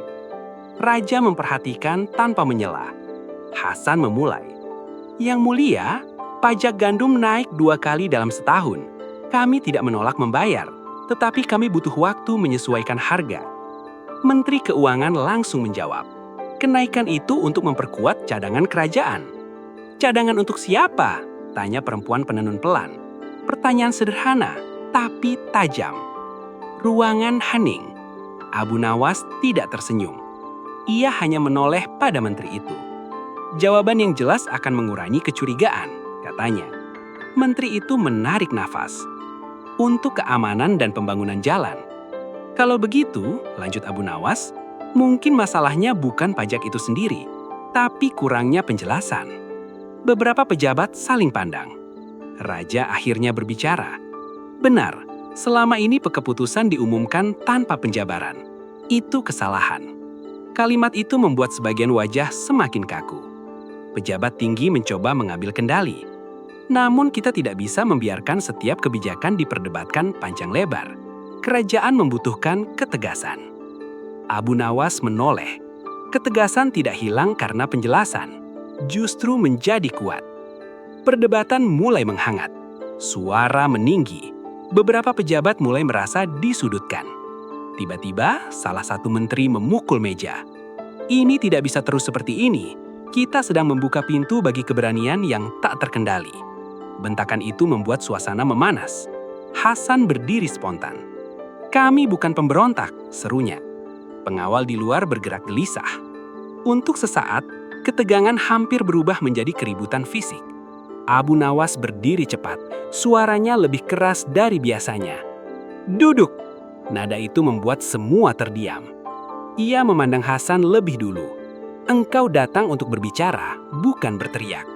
D: Raja memperhatikan tanpa menyela. Hasan memulai. "Yang mulia, pajak gandum naik 2 kali dalam setahun. Kami tidak menolak membayar, tetapi kami butuh waktu menyesuaikan harga." Menteri Keuangan langsung menjawab, "Kenaikan itu untuk memperkuat cadangan kerajaan." "Cadangan untuk siapa?" tanya perempuan penenun pelan. Pertanyaan sederhana, tapi tajam. Ruangan hening. Abu Nawas tidak tersenyum. Ia hanya menoleh pada menteri itu. "Jawaban yang jelas akan mengurangi kecurigaan," katanya. Menteri itu menarik nafas. "Untuk keamanan dan pembangunan jalan." "Kalau begitu," lanjut Abu Nawas, "mungkin masalahnya bukan pajak itu sendiri, tapi kurangnya penjelasan." Beberapa pejabat saling pandang. Raja akhirnya berbicara. "Benar, selama ini keputusan diumumkan tanpa penjabaran. Itu kesalahan." Kalimat itu membuat sebagian wajah semakin kaku. Pejabat tinggi mencoba mengambil kendali. "Namun kita tidak bisa membiarkan setiap kebijakan diperdebatkan panjang lebar. Kerajaan membutuhkan ketegasan." Abu Nawas menoleh. Ketegasan tidak hilang karena penjelasan, justru menjadi kuat. Perdebatan mulai menghangat. Suara meninggi. Beberapa pejabat mulai merasa disudutkan. Tiba-tiba, salah satu menteri memukul meja. "Ini tidak bisa terus seperti ini. Kita sedang membuka pintu bagi keberanian yang tak terkendali." Bentakan itu membuat suasana memanas. Hasan berdiri spontan. "Kami bukan pemberontak," serunya. Pengawal di luar bergerak gelisah. Untuk sesaat, ketegangan hampir berubah menjadi keributan fisik. Abu Nawas berdiri cepat, suaranya lebih keras dari biasanya. "Duduk!" Nada itu membuat semua terdiam. Ia memandang Hasan lebih dulu. "Engkau datang untuk berbicara, bukan berteriak."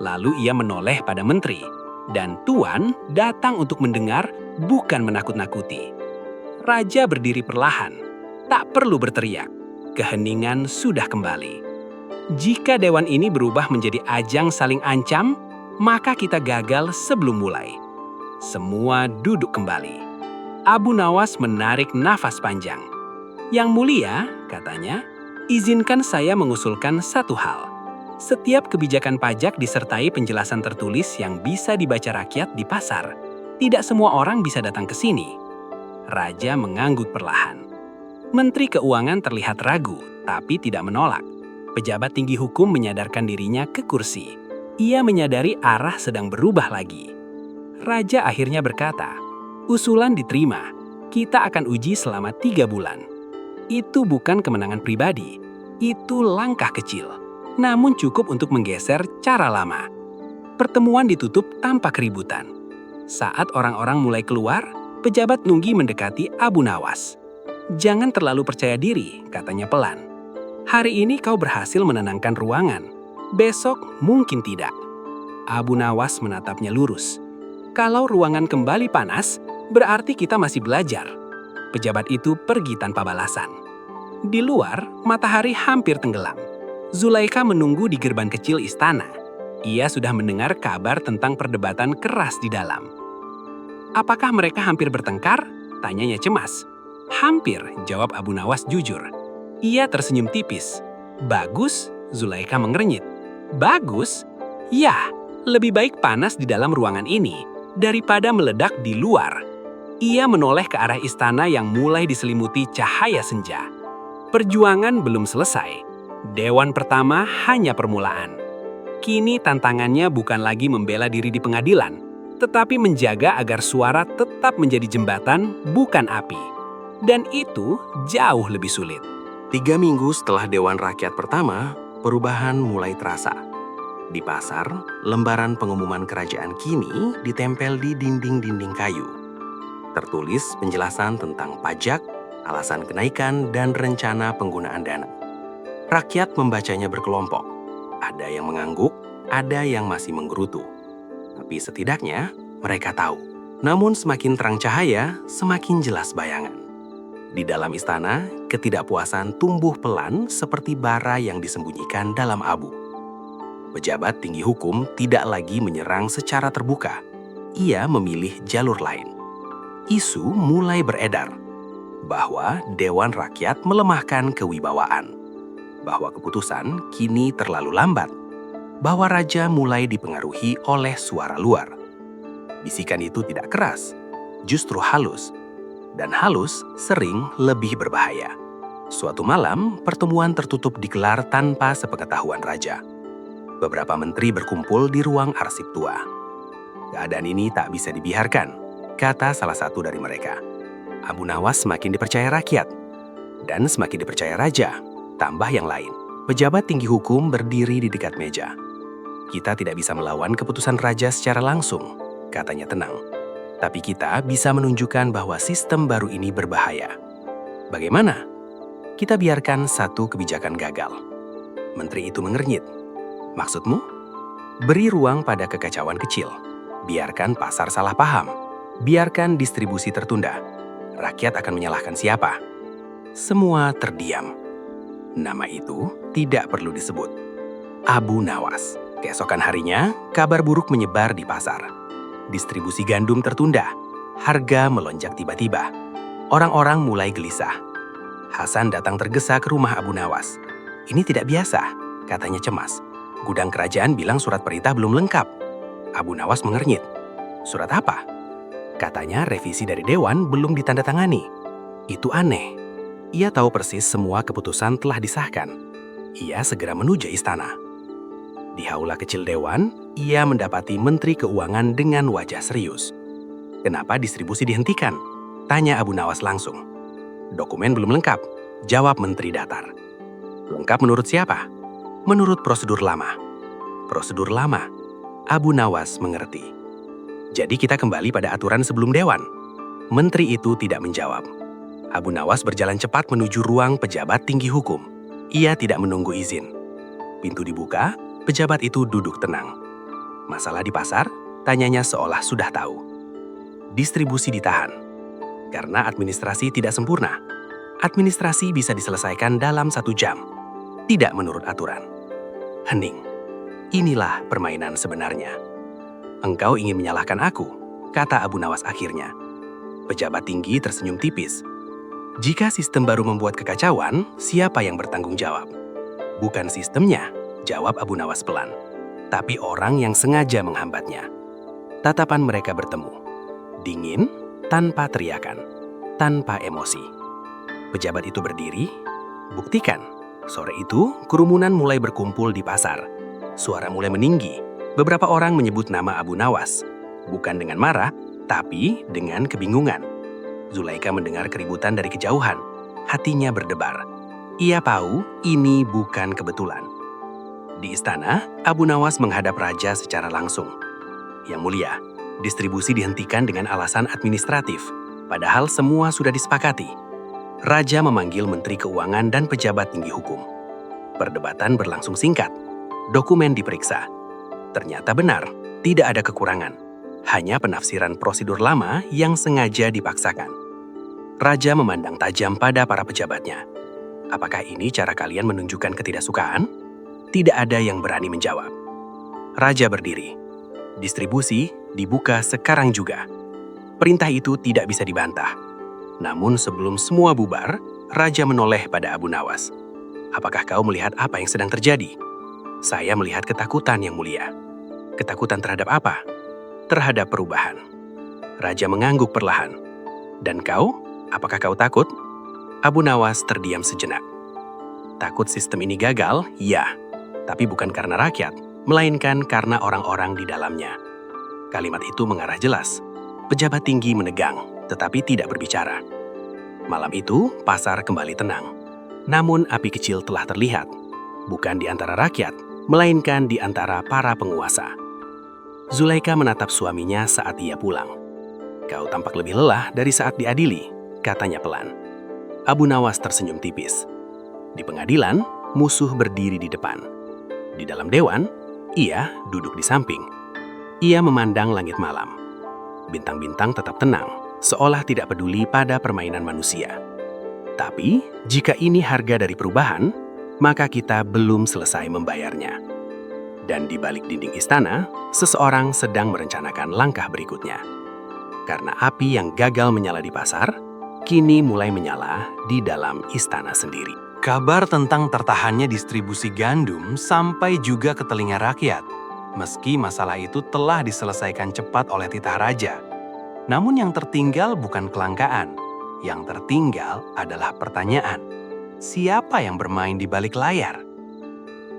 D: Lalu ia menoleh pada menteri. "Dan Tuan datang untuk mendengar, bukan menakut-nakuti." Raja berdiri perlahan. Tak perlu berteriak. Keheningan sudah kembali. Jika dewan ini berubah menjadi ajang saling ancam, maka kita gagal sebelum mulai. Semua duduk kembali. Abu Nawas menarik nafas panjang. "Yang mulia," katanya, "izinkan saya mengusulkan satu hal. Setiap kebijakan pajak disertai penjelasan tertulis yang bisa dibaca rakyat di pasar. Tidak semua orang bisa datang ke sini." Raja mengangguk perlahan. Menteri Keuangan terlihat ragu, tapi tidak menolak. Pejabat tinggi hukum menyadarkan dirinya ke kursi. Ia menyadari arah sedang berubah lagi. Raja akhirnya berkata, "Usulan diterima. Kita akan uji selama 3 bulan. Itu bukan kemenangan pribadi. Itu langkah kecil. Namun cukup untuk menggeser cara lama." Pertemuan ditutup tanpa keributan. Saat orang-orang mulai keluar, pejabat nunggi mendekati Abu Nawas. "Jangan terlalu percaya diri," katanya pelan. "Hari ini kau berhasil menenangkan ruangan. Besok mungkin tidak." Abu Nawas menatapnya lurus. "Kalau ruangan kembali panas, berarti kita masih belajar." Pejabat itu pergi tanpa balasan. Di luar, matahari hampir tenggelam. Zulaikha menunggu di gerbang kecil istana. Ia sudah mendengar kabar tentang perdebatan keras di dalam. "Apakah mereka hampir bertengkar?" tanyanya cemas. "Hampir," jawab Abu Nawas jujur. Ia tersenyum tipis. "Bagus," Zulaikha mengernyit. "Bagus? Ya, lebih baik panas di dalam ruangan ini daripada meledak di luar." Ia menoleh ke arah istana yang mulai diselimuti cahaya senja. Perjuangan belum selesai. Dewan pertama hanya permulaan. Kini tantangannya bukan lagi membela diri di pengadilan, tetapi menjaga agar suara tetap menjadi jembatan, bukan api. Dan itu jauh lebih sulit.
C: 3 minggu setelah Dewan Rakyat pertama, perubahan mulai terasa. Di pasar, lembaran pengumuman kerajaan kini ditempel di dinding-dinding kayu. Tertulis penjelasan tentang pajak, alasan kenaikan, dan rencana penggunaan dana. Rakyat membacanya berkelompok. Ada yang mengangguk, ada yang masih menggerutu. Tapi setidaknya mereka tahu
B: Namun semakin terang cahaya, semakin jelas bayangan. Di dalam istana, ketidakpuasan tumbuh pelan seperti bara yang disembunyikan dalam abu. Pejabat tinggi hukum tidak lagi menyerang secara terbuka. Ia memilih jalur lain. Isu mulai beredar bahwa Dewan Rakyat melemahkan kewibawaan, bahwa keputusan kini terlalu lambat, bahwa raja mulai dipengaruhi oleh suara luar. Bisikan itu tidak keras, justru halus, dan halus sering lebih berbahaya. Suatu malam, pertemuan tertutup digelar tanpa sepengetahuan raja. Beberapa menteri berkumpul di ruang arsip tua. Keadaan ini tak bisa dibiarkan, kata salah satu dari mereka. Abu Nawas semakin dipercaya rakyat, dan semakin dipercaya raja, tambah yang lain. Pejabat tinggi hukum berdiri di dekat meja. Kita tidak bisa melawan keputusan raja secara langsung, katanya tenang. Tapi kita bisa menunjukkan bahwa sistem baru ini berbahaya. Bagaimana? Kita biarkan satu kebijakan gagal. Menteri itu mengernyit. Maksudmu? Beri ruang pada kekacauan kecil. Biarkan pasar salah paham. Biarkan distribusi tertunda. Rakyat akan menyalahkan siapa? Semua terdiam. Nama itu tidak perlu disebut. Abu Nawas. Keesokan harinya, kabar buruk menyebar di pasar. Distribusi gandum tertunda. Harga melonjak tiba-tiba. Orang-orang mulai gelisah. Hasan datang tergesa ke rumah Abu Nawas. Ini tidak biasa, katanya cemas. Gudang kerajaan bilang surat perintah belum lengkap. Abu Nawas mengernyit. Surat apa? Katanya revisi dari Dewan belum ditandatangani. Itu aneh. Ia tahu persis semua keputusan telah disahkan. Ia segera menuju istana. Di aula kecil Dewan, ia mendapati Menteri Keuangan dengan wajah serius. Kenapa distribusi dihentikan? Tanya Abu Nawas langsung. Dokumen belum lengkap, jawab Menteri datar. Lengkap menurut siapa? Menurut prosedur lama. Prosedur lama. Abu Nawas mengerti. Jadi kita kembali pada aturan sebelum Dewan. Menteri itu tidak menjawab. Abu Nawas berjalan cepat menuju ruang pejabat tinggi hukum. Ia tidak menunggu izin. Pintu dibuka, pejabat itu duduk tenang. Masalah di pasar? Tanyanya seolah sudah tahu. Distribusi ditahan. Karena administrasi tidak sempurna. Administrasi bisa diselesaikan dalam 1 jam. Tidak menurut aturan. Hening. Inilah permainan sebenarnya. Engkau ingin menyalahkan aku, kata Abu Nawas akhirnya. Pejabat tinggi tersenyum tipis. Jika sistem baru membuat kekacauan, siapa yang bertanggung jawab? Bukan sistemnya, jawab Abu Nawas pelan. Tapi orang yang sengaja menghambatnya. Tatapan mereka bertemu. Dingin, tanpa teriakan, tanpa emosi. Pejabat itu berdiri, buktikan. Sore itu, kerumunan mulai berkumpul di pasar. Suara mulai meninggi. Beberapa orang menyebut nama Abu Nawas. Bukan dengan marah, tapi dengan kebingungan. Zulaika mendengar keributan dari kejauhan. Hatinya berdebar. Ia tahu ini bukan kebetulan. Di istana, Abu Nawas menghadap raja secara langsung. Yang mulia, distribusi dihentikan dengan alasan administratif, padahal semua sudah disepakati. Raja memanggil Menteri Keuangan dan pejabat tinggi hukum. Perdebatan berlangsung singkat. Dokumen diperiksa. Ternyata benar, tidak ada kekurangan. Hanya penafsiran prosedur lama yang sengaja dipaksakan. Raja memandang tajam pada para pejabatnya. Apakah ini cara kalian menunjukkan ketidaksukaan? Tidak ada yang berani menjawab. Raja berdiri. Distribusi dibuka sekarang juga. Perintah itu tidak bisa dibantah. Namun sebelum semua bubar, Raja menoleh pada Abu Nawas. Apakah kau melihat apa yang sedang terjadi? Saya melihat ketakutan yang mulia. Ketakutan terhadap apa? Terhadap perubahan. Raja mengangguk perlahan. Dan kau? Apakah kau takut? Abu Nawas terdiam sejenak. Takut sistem ini gagal? Ya. Tapi bukan karena rakyat, melainkan karena orang-orang di dalamnya. Kalimat itu mengarah jelas. Pejabat tinggi menegang, tetapi tidak berbicara. Malam itu, pasar kembali tenang. Namun api kecil telah terlihat. Bukan di antara rakyat, melainkan di antara para penguasa. Zulaika menatap suaminya saat ia pulang. Kau tampak lebih lelah dari saat diadili, katanya pelan. Abu Nawas tersenyum tipis. Di pengadilan, musuh berdiri di depan. Di dalam dewan, ia duduk di samping. Ia memandang langit malam. Bintang-bintang tetap tenang, seolah tidak peduli pada permainan manusia. Tapi, jika ini harga dari perubahan, maka kita belum selesai membayarnya. Dan di balik dinding istana, seseorang sedang merencanakan langkah berikutnya. Karena api yang gagal menyala di pasar, kini mulai menyala di dalam istana sendiri.
C: Kabar tentang tertahannya distribusi gandum sampai juga ke telinga rakyat, meski masalah itu telah diselesaikan cepat oleh titah raja. Namun yang tertinggal bukan kelangkaan, yang tertinggal adalah pertanyaan. Siapa yang bermain di balik layar?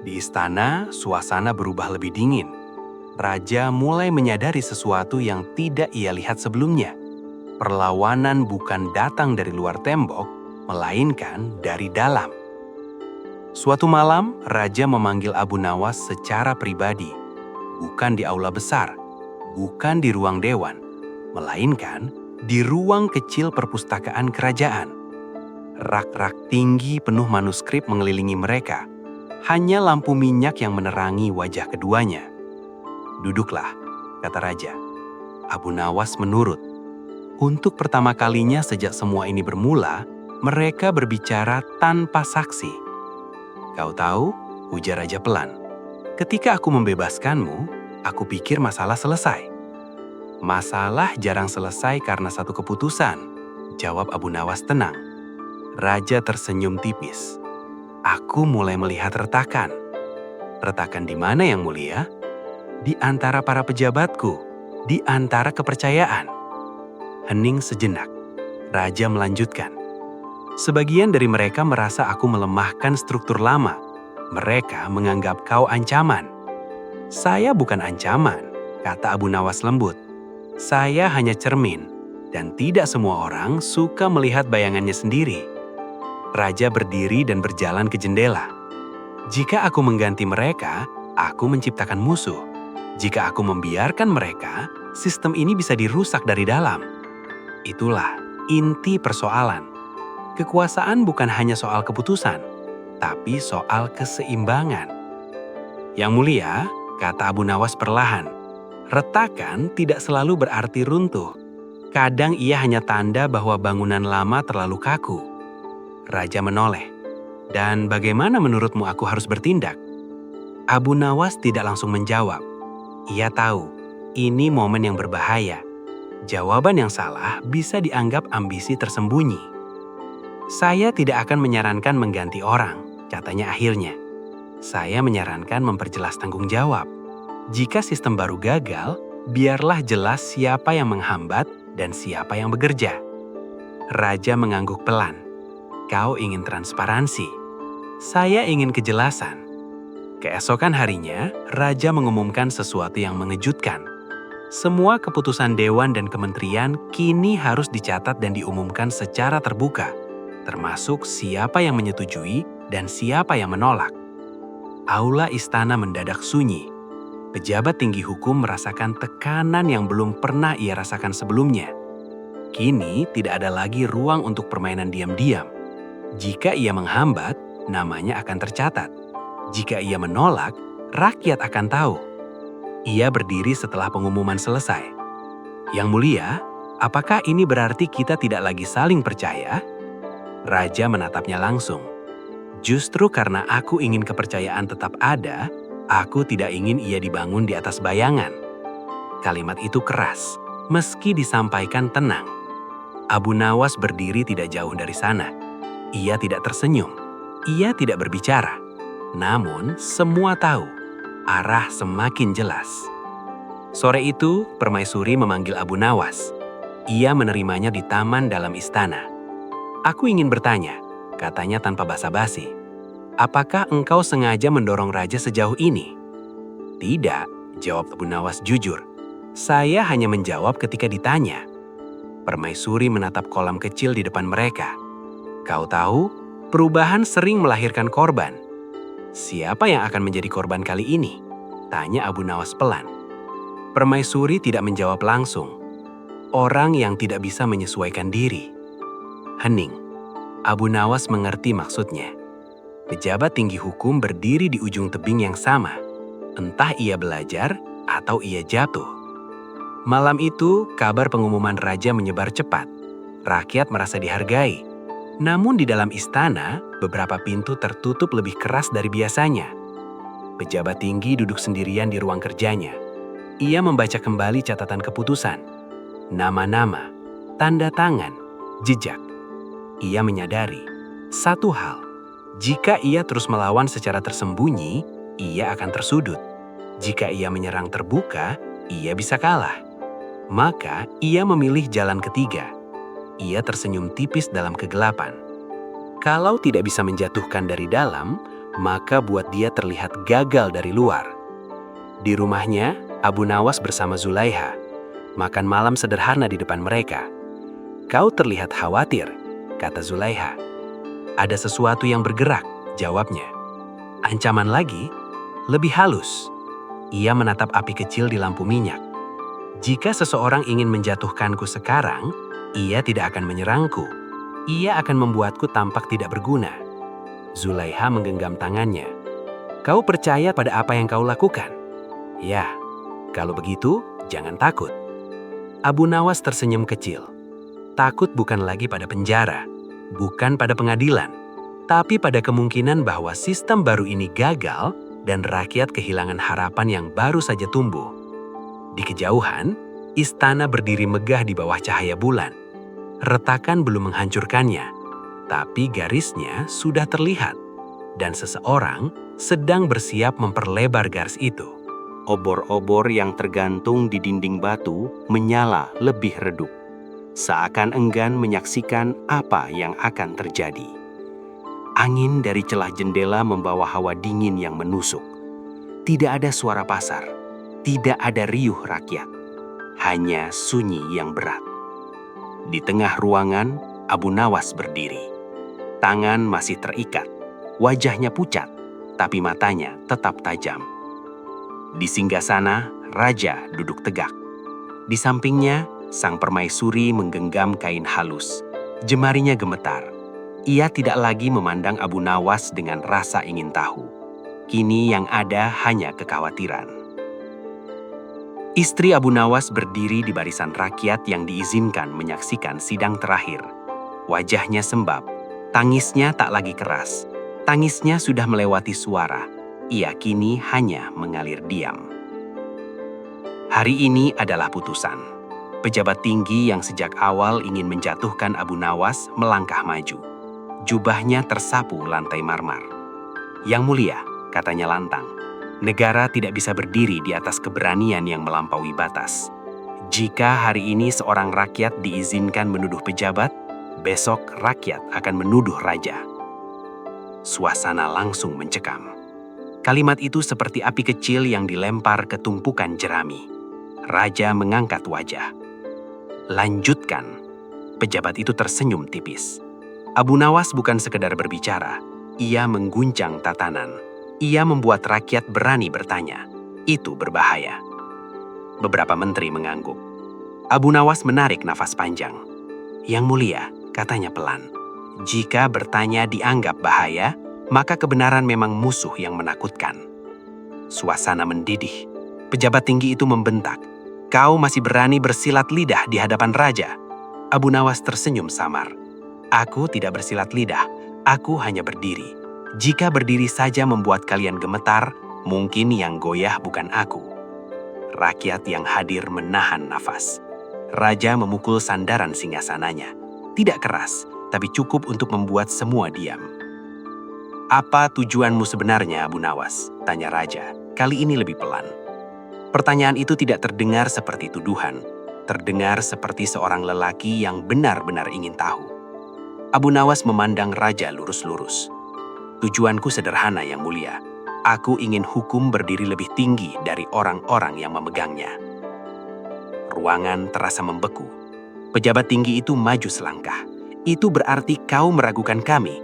C: Di istana, suasana berubah lebih dingin. Raja mulai menyadari sesuatu yang tidak ia lihat sebelumnya. Perlawanan bukan datang dari luar tembok, melainkan dari dalam. Suatu malam, Raja memanggil Abu Nawas secara pribadi. Bukan di aula besar, bukan di ruang dewan, melainkan di ruang kecil perpustakaan kerajaan. Rak-rak tinggi penuh manuskrip mengelilingi mereka. Hanya lampu minyak yang menerangi wajah keduanya. "Duduklah," kata Raja. Abu Nawas menurut. Untuk pertama kalinya sejak semua ini bermula, mereka berbicara tanpa saksi. "Kau tahu," ujar Raja pelan, "ketika aku membebaskanmu, aku pikir masalah selesai." "Masalah jarang selesai karena satu keputusan," jawab Abu Nawas tenang. Raja tersenyum tipis. "Aku mulai melihat retakan." "Retakan di mana, Yang Mulia?" "Di antara para pejabatku, di antara kepercayaan." Hening sejenak. Raja melanjutkan. "Sebagian dari mereka merasa aku melemahkan struktur lama. Mereka menganggap kau ancaman." "Saya bukan ancaman," kata Abu Nawas lembut. "Saya hanya cermin, dan tidak semua orang suka melihat bayangannya sendiri." Raja berdiri dan berjalan ke jendela. "Jika aku mengganti mereka, aku menciptakan musuh. Jika aku membiarkan mereka, sistem ini bisa dirusak dari dalam." Itulah inti persoalan. Kekuasaan bukan hanya soal keputusan, tapi soal keseimbangan. "Yang Mulia," kata Abu Nawas perlahan, "retakan tidak selalu berarti runtuh. Kadang ia hanya tanda bahwa bangunan lama terlalu kaku." Raja menoleh. "Dan bagaimana menurutmu aku harus bertindak?" Abu Nawas tidak langsung menjawab. Ia tahu, ini momen yang berbahaya. Jawaban yang salah bisa dianggap ambisi tersembunyi. "Saya tidak akan menyarankan mengganti orang," katanya akhirnya. "Saya menyarankan memperjelas tanggung jawab. Jika sistem baru gagal, biarlah jelas siapa yang menghambat dan siapa yang bekerja." Raja mengangguk pelan. "Kau ingin transparansi. Saya ingin kejelasan." Keesokan harinya, Raja mengumumkan sesuatu yang mengejutkan. Semua keputusan dewan dan kementerian kini harus dicatat dan diumumkan secara terbuka, termasuk siapa yang menyetujui dan siapa yang menolak. Aula istana mendadak sunyi. Pejabat tinggi hukum merasakan tekanan yang belum pernah ia rasakan sebelumnya. Kini tidak ada lagi ruang untuk permainan diam-diam. Jika ia menghambat, namanya akan tercatat. Jika ia menolak, rakyat akan tahu. Ia berdiri setelah pengumuman selesai. "Yang Mulia, apakah ini berarti kita tidak lagi saling percaya?" Raja menatapnya langsung. "Justru karena aku ingin kepercayaan tetap ada, aku tidak ingin ia dibangun di atas bayangan." Kalimat itu keras, meski disampaikan tenang. Abu Nawas berdiri tidak jauh dari sana. Ia tidak tersenyum. Ia tidak berbicara. Namun, semua tahu. Arah semakin jelas. Sore itu, Permaisuri memanggil Abu Nawas. Ia menerimanya di taman dalam istana. "Aku ingin bertanya," katanya tanpa basa-basi. "Apakah engkau sengaja mendorong raja sejauh ini?" "Tidak," jawab Abu Nawas jujur. "Saya hanya menjawab ketika ditanya." Permaisuri menatap kolam kecil di depan mereka. "Kau tahu, perubahan sering melahirkan korban. Siapa yang akan menjadi korban kali ini?" tanya Abu Nawas pelan. Permaisuri tidak menjawab langsung. Orang yang tidak bisa menyesuaikan diri. Hening. Abu Nawas mengerti maksudnya. Pejabat tinggi hukum berdiri di ujung tebing yang sama. Entah ia belajar atau ia jatuh.
B: Malam itu, kabar pengumuman raja menyebar cepat. Rakyat merasa dihargai. Namun di dalam istana, beberapa pintu tertutup lebih keras dari biasanya. Pejabat tinggi duduk sendirian di ruang kerjanya. Ia membaca kembali catatan keputusan. Nama-nama, tanda tangan, jejak. Ia menyadari satu hal. Jika ia terus melawan secara tersembunyi, ia akan tersudut. Jika ia menyerang terbuka, ia bisa kalah. Maka ia memilih jalan ketiga. Ia tersenyum tipis dalam kegelapan. Kalau tidak bisa menjatuhkan dari dalam, maka buat dia terlihat gagal dari luar. Di rumahnya, Abu Nawas bersama Zulaiha. Makan malam sederhana di depan mereka. "Kau terlihat khawatir," kata Zulaiha. "Ada sesuatu yang bergerak," jawabnya. "Ancaman lagi?" "Lebih halus." Ia menatap api kecil di lampu minyak. "Jika seseorang ingin menjatuhkanku sekarang, ia tidak akan menyerangku. Ia akan membuatku tampak tidak berguna." Zulaiha menggenggam tangannya. "Kau percaya pada apa yang kau lakukan?" "Ya, kalau begitu jangan takut." Abu Nawas tersenyum kecil. Takut bukan lagi pada penjara, bukan pada pengadilan, tapi pada kemungkinan bahwa sistem baru ini gagal dan rakyat kehilangan harapan yang baru saja tumbuh. Di kejauhan, istana berdiri megah di bawah cahaya bulan. Retakan belum menghancurkannya, tapi garisnya sudah terlihat, dan seseorang sedang bersiap memperlebar garis itu.
F: Obor-obor yang tergantung di dinding batu menyala lebih redup, seakan enggan menyaksikan apa yang akan terjadi. Angin dari celah jendela membawa hawa dingin yang menusuk. Tidak ada suara pasar, tidak ada riuh rakyat, hanya sunyi yang berat. Di tengah ruangan, Abu Nawas berdiri. Tangan masih terikat, wajahnya pucat, tapi matanya tetap tajam. Di singgasana, raja duduk tegak. Di sampingnya, sang permaisuri menggenggam kain halus. Jemarinya gemetar. Ia tidak lagi memandang Abu Nawas dengan rasa ingin tahu. Kini yang ada hanya kekhawatiran. Istri Abu Nawas berdiri di barisan rakyat yang diizinkan menyaksikan sidang terakhir. Wajahnya sembab, tangisnya tak lagi keras. Tangisnya sudah melewati suara. Ia kini hanya mengalir diam. Hari ini adalah putusan. Pejabat tinggi yang sejak awal ingin menjatuhkan Abu Nawas melangkah maju. Jubahnya tersapu lantai marmar. "Yang mulia," katanya lantang, "negara tidak bisa berdiri di atas keberanian yang melampaui batas. Jika hari ini seorang rakyat diizinkan menuduh pejabat, besok rakyat akan menuduh raja." Suasana langsung mencekam. Kalimat itu seperti api kecil yang dilempar ke tumpukan jerami. Raja mengangkat wajah. "Lanjutkan." Pejabat itu tersenyum tipis. Abu Nawas bukan sekedar berbicara. Ia mengguncang tatanan. Ia membuat rakyat berani bertanya. Itu berbahaya. Beberapa menteri mengangguk. Abu Nawas menarik nafas panjang. "Yang mulia," katanya pelan. "Jika bertanya dianggap bahaya, maka kebenaran memang musuh yang menakutkan." Suasana mendidih. Pejabat tinggi itu membentak, "Kau masih berani bersilat lidah di hadapan raja?" Abu Nawas tersenyum samar. "Aku tidak bersilat lidah, aku hanya berdiri. Jika berdiri saja membuat kalian gemetar, mungkin yang goyah bukan aku." Rakyat yang hadir menahan nafas. Raja memukul sandaran singgasananya. Tidak keras, tapi cukup untuk membuat semua diam. "Apa tujuanmu sebenarnya, Abu Nawas?" tanya raja. Kali ini lebih pelan. Pertanyaan itu tidak terdengar seperti tuduhan, terdengar seperti seorang lelaki yang benar-benar ingin tahu. Abu Nawas memandang raja lurus-lurus. "Tujuanku sederhana, Yang Mulia. Aku ingin hukum berdiri lebih tinggi dari orang-orang yang memegangnya." Ruangan terasa membeku. Pejabat tinggi itu maju selangkah. "Itu berarti kau meragukan kami."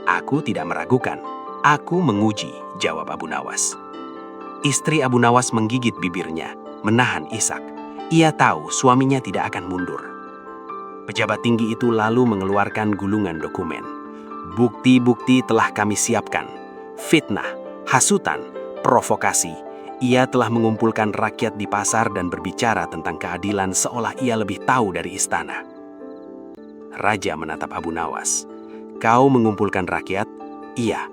F: "Aku tidak meragukan. Aku menguji," jawab Abu Nawas. Istri Abu Nawas menggigit bibirnya, menahan isak. Ia tahu suaminya tidak akan mundur. Pejabat tinggi itu lalu mengeluarkan gulungan dokumen. "Bukti-bukti telah kami siapkan. Fitnah, hasutan, provokasi. Ia telah mengumpulkan rakyat di pasar dan berbicara tentang keadilan seolah ia lebih tahu dari istana. Raja menatap Abu Nawas. Kau mengumpulkan rakyat? Iya.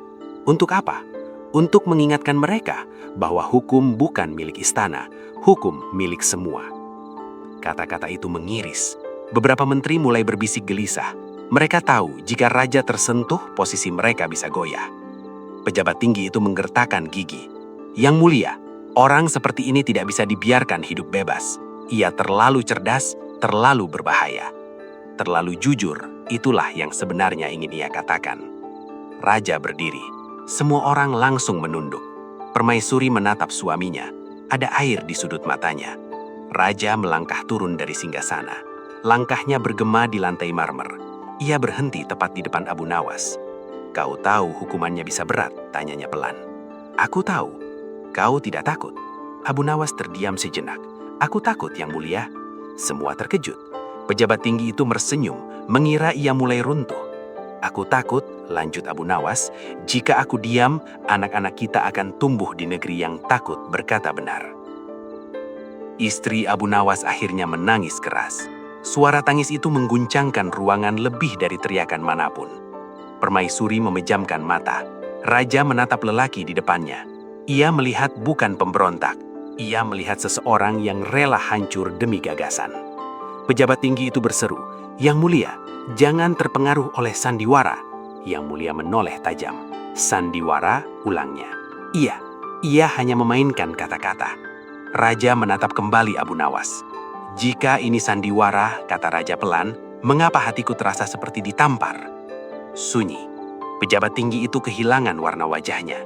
F: Untuk apa? Untuk mengingatkan mereka bahwa hukum bukan milik istana, hukum milik semua. Kata-kata itu mengiris. Beberapa menteri mulai berbisik gelisah. Mereka tahu jika raja tersentuh, posisi mereka bisa goyah. Pejabat tinggi itu menggertakkan gigi. Yang mulia, orang seperti ini tidak bisa dibiarkan hidup bebas. Ia terlalu cerdas, terlalu berbahaya. Terlalu jujur, itulah yang sebenarnya ingin ia katakan. Raja berdiri. Semua orang langsung menunduk. Permaisuri menatap suaminya. Ada air di sudut matanya. Raja melangkah turun dari singgasana. Langkahnya bergema di lantai marmer. Ia berhenti tepat di depan Abu Nawas. Kau tahu hukumannya bisa berat, tanyanya pelan. Aku tahu. Kau tidak takut? Abu Nawas terdiam sejenak. Aku takut, Yang Mulia. Semua terkejut. Pejabat tinggi itu tersenyum, mengira ia mulai runtuh. Aku takut, lanjut Abu Nawas, jika aku diam, anak-anak kita akan tumbuh di negeri yang takut berkata benar. Istri Abu Nawas akhirnya menangis keras. Suara tangis itu mengguncangkan ruangan lebih dari teriakan manapun. Permaisuri memejamkan mata. Raja menatap lelaki di depannya. Ia melihat bukan pemberontak. Ia melihat seseorang yang rela hancur demi gagasan. Pejabat tinggi itu berseru, Yang Mulia, jangan terpengaruh oleh sandiwara. Yang Mulia menoleh tajam. Sandiwara, ulangnya. Iya, ia hanya memainkan kata-kata. Raja menatap kembali Abu Nawas. Jika ini sandiwara, kata Raja pelan, mengapa hatiku terasa seperti ditampar? Sunyi. Pejabat tinggi itu kehilangan warna wajahnya.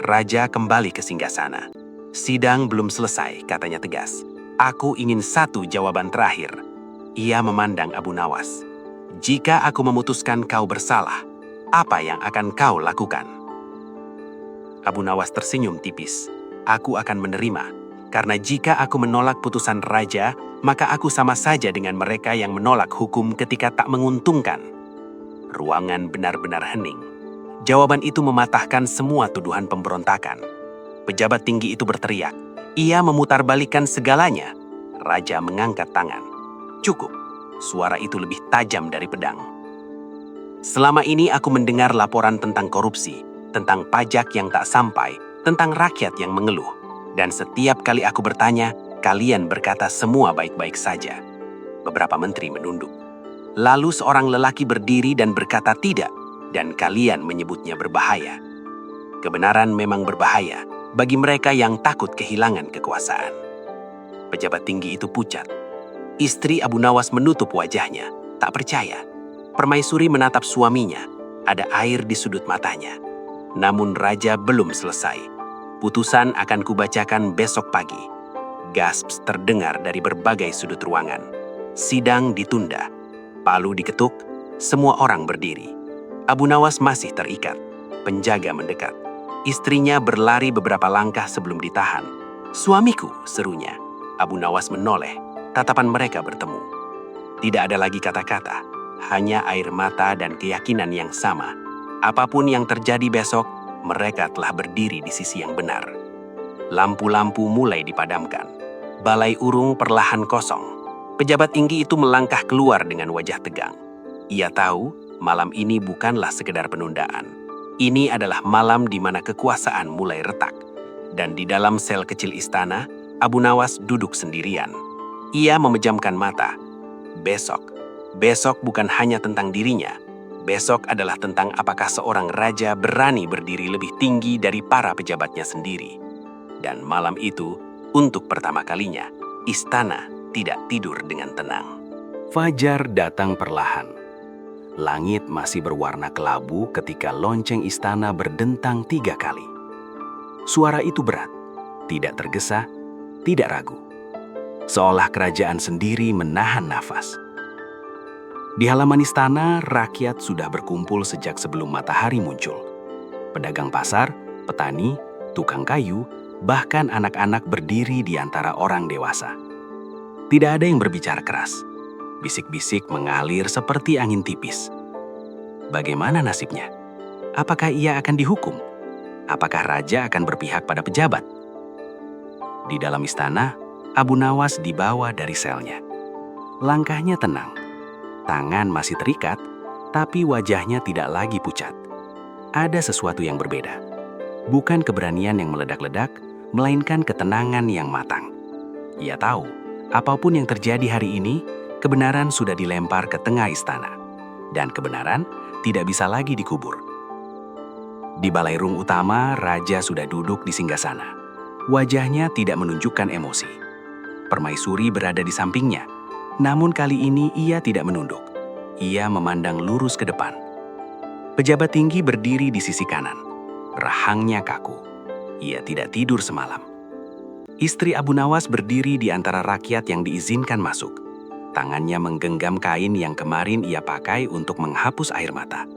F: Raja kembali ke singgasana. Sidang belum selesai, katanya tegas. Aku ingin satu jawaban terakhir. Ia memandang Abu Nawas. Jika aku memutuskan kau bersalah, apa yang akan kau lakukan? Abu Nawas tersenyum tipis. Aku akan menerima, karena jika aku menolak putusan raja, maka aku sama saja dengan mereka yang menolak hukum ketika tak menguntungkan. Ruangan benar-benar hening. Jawaban itu mematahkan semua tuduhan pemberontakan. Pejabat tinggi itu berteriak. Ia memutarbalikkan segalanya. Raja mengangkat tangan. Cukup, suara itu lebih tajam dari pedang. Selama ini aku mendengar laporan tentang korupsi, tentang pajak yang tak sampai, tentang rakyat yang mengeluh. Dan setiap kali aku bertanya, kalian berkata semua baik-baik saja. Beberapa menteri menunduk. Lalu seorang lelaki berdiri dan berkata tidak, dan kalian menyebutnya berbahaya. Kebenaran memang berbahaya bagi mereka yang takut kehilangan kekuasaan. Pejabat tinggi itu pucat. Istri Abu Nawas menutup wajahnya, tak percaya. Permaisuri menatap suaminya, ada air di sudut matanya. Namun raja belum selesai. Putusan akan kubacakan besok pagi. Gasps terdengar dari berbagai sudut ruangan. Sidang ditunda. Palu diketuk, semua orang berdiri. Abu Nawas masih terikat. Penjaga mendekat. Istrinya berlari beberapa langkah sebelum ditahan. Suamiku, serunya. Abu Nawas menoleh. Tatapan mereka bertemu. Tidak ada lagi kata-kata, hanya air mata dan keyakinan yang sama. Apapun yang terjadi besok, mereka telah berdiri di sisi yang benar. Lampu-lampu mulai dipadamkan. Balai urung perlahan kosong. Pejabat tinggi itu melangkah keluar dengan wajah tegang. Ia tahu malam ini bukanlah sekedar penundaan. Ini adalah malam di mana kekuasaan mulai retak. Dan di dalam sel kecil istana, Abu Nawas duduk sendirian. Ia memejamkan mata. Besok bukan hanya tentang dirinya. Besok adalah tentang apakah seorang raja berani berdiri lebih tinggi dari para pejabatnya sendiri. Dan malam itu, untuk pertama kalinya, istana tidak tidur dengan tenang.
E: Fajar datang perlahan. Langit masih berwarna kelabu ketika lonceng istana berdentang 3 kali. Suara itu berat, tidak tergesa, tidak ragu. Seolah kerajaan sendiri menahan nafas. Di halaman istana, rakyat sudah berkumpul sejak sebelum matahari muncul. Pedagang pasar, petani, tukang kayu, bahkan anak-anak berdiri di antara orang dewasa. Tidak ada yang berbicara keras. Bisik-bisik mengalir seperti angin tipis. Bagaimana nasibnya? Apakah ia akan dihukum? Apakah raja akan berpihak pada pejabat?
F: Di dalam istana, Abu Nawas dibawa dari selnya. Langkahnya tenang, tangan masih terikat, tapi wajahnya tidak lagi pucat. Ada sesuatu yang berbeda. Bukan keberanian yang meledak-ledak, melainkan ketenangan yang matang. Ia tahu, apapun yang terjadi hari ini, kebenaran sudah dilempar ke tengah istana. Dan kebenaran tidak bisa lagi dikubur. Di balairung utama, raja sudah duduk di singgasana. Wajahnya tidak menunjukkan emosi. Permaisuri berada di sampingnya, namun kali ini ia tidak menunduk. Ia memandang lurus ke depan. Pejabat tinggi berdiri di sisi kanan. Rahangnya kaku. Ia tidak tidur semalam. Istri Abu Nawas berdiri di antara rakyat yang diizinkan masuk. Tangannya menggenggam kain yang kemarin ia pakai untuk menghapus air mata.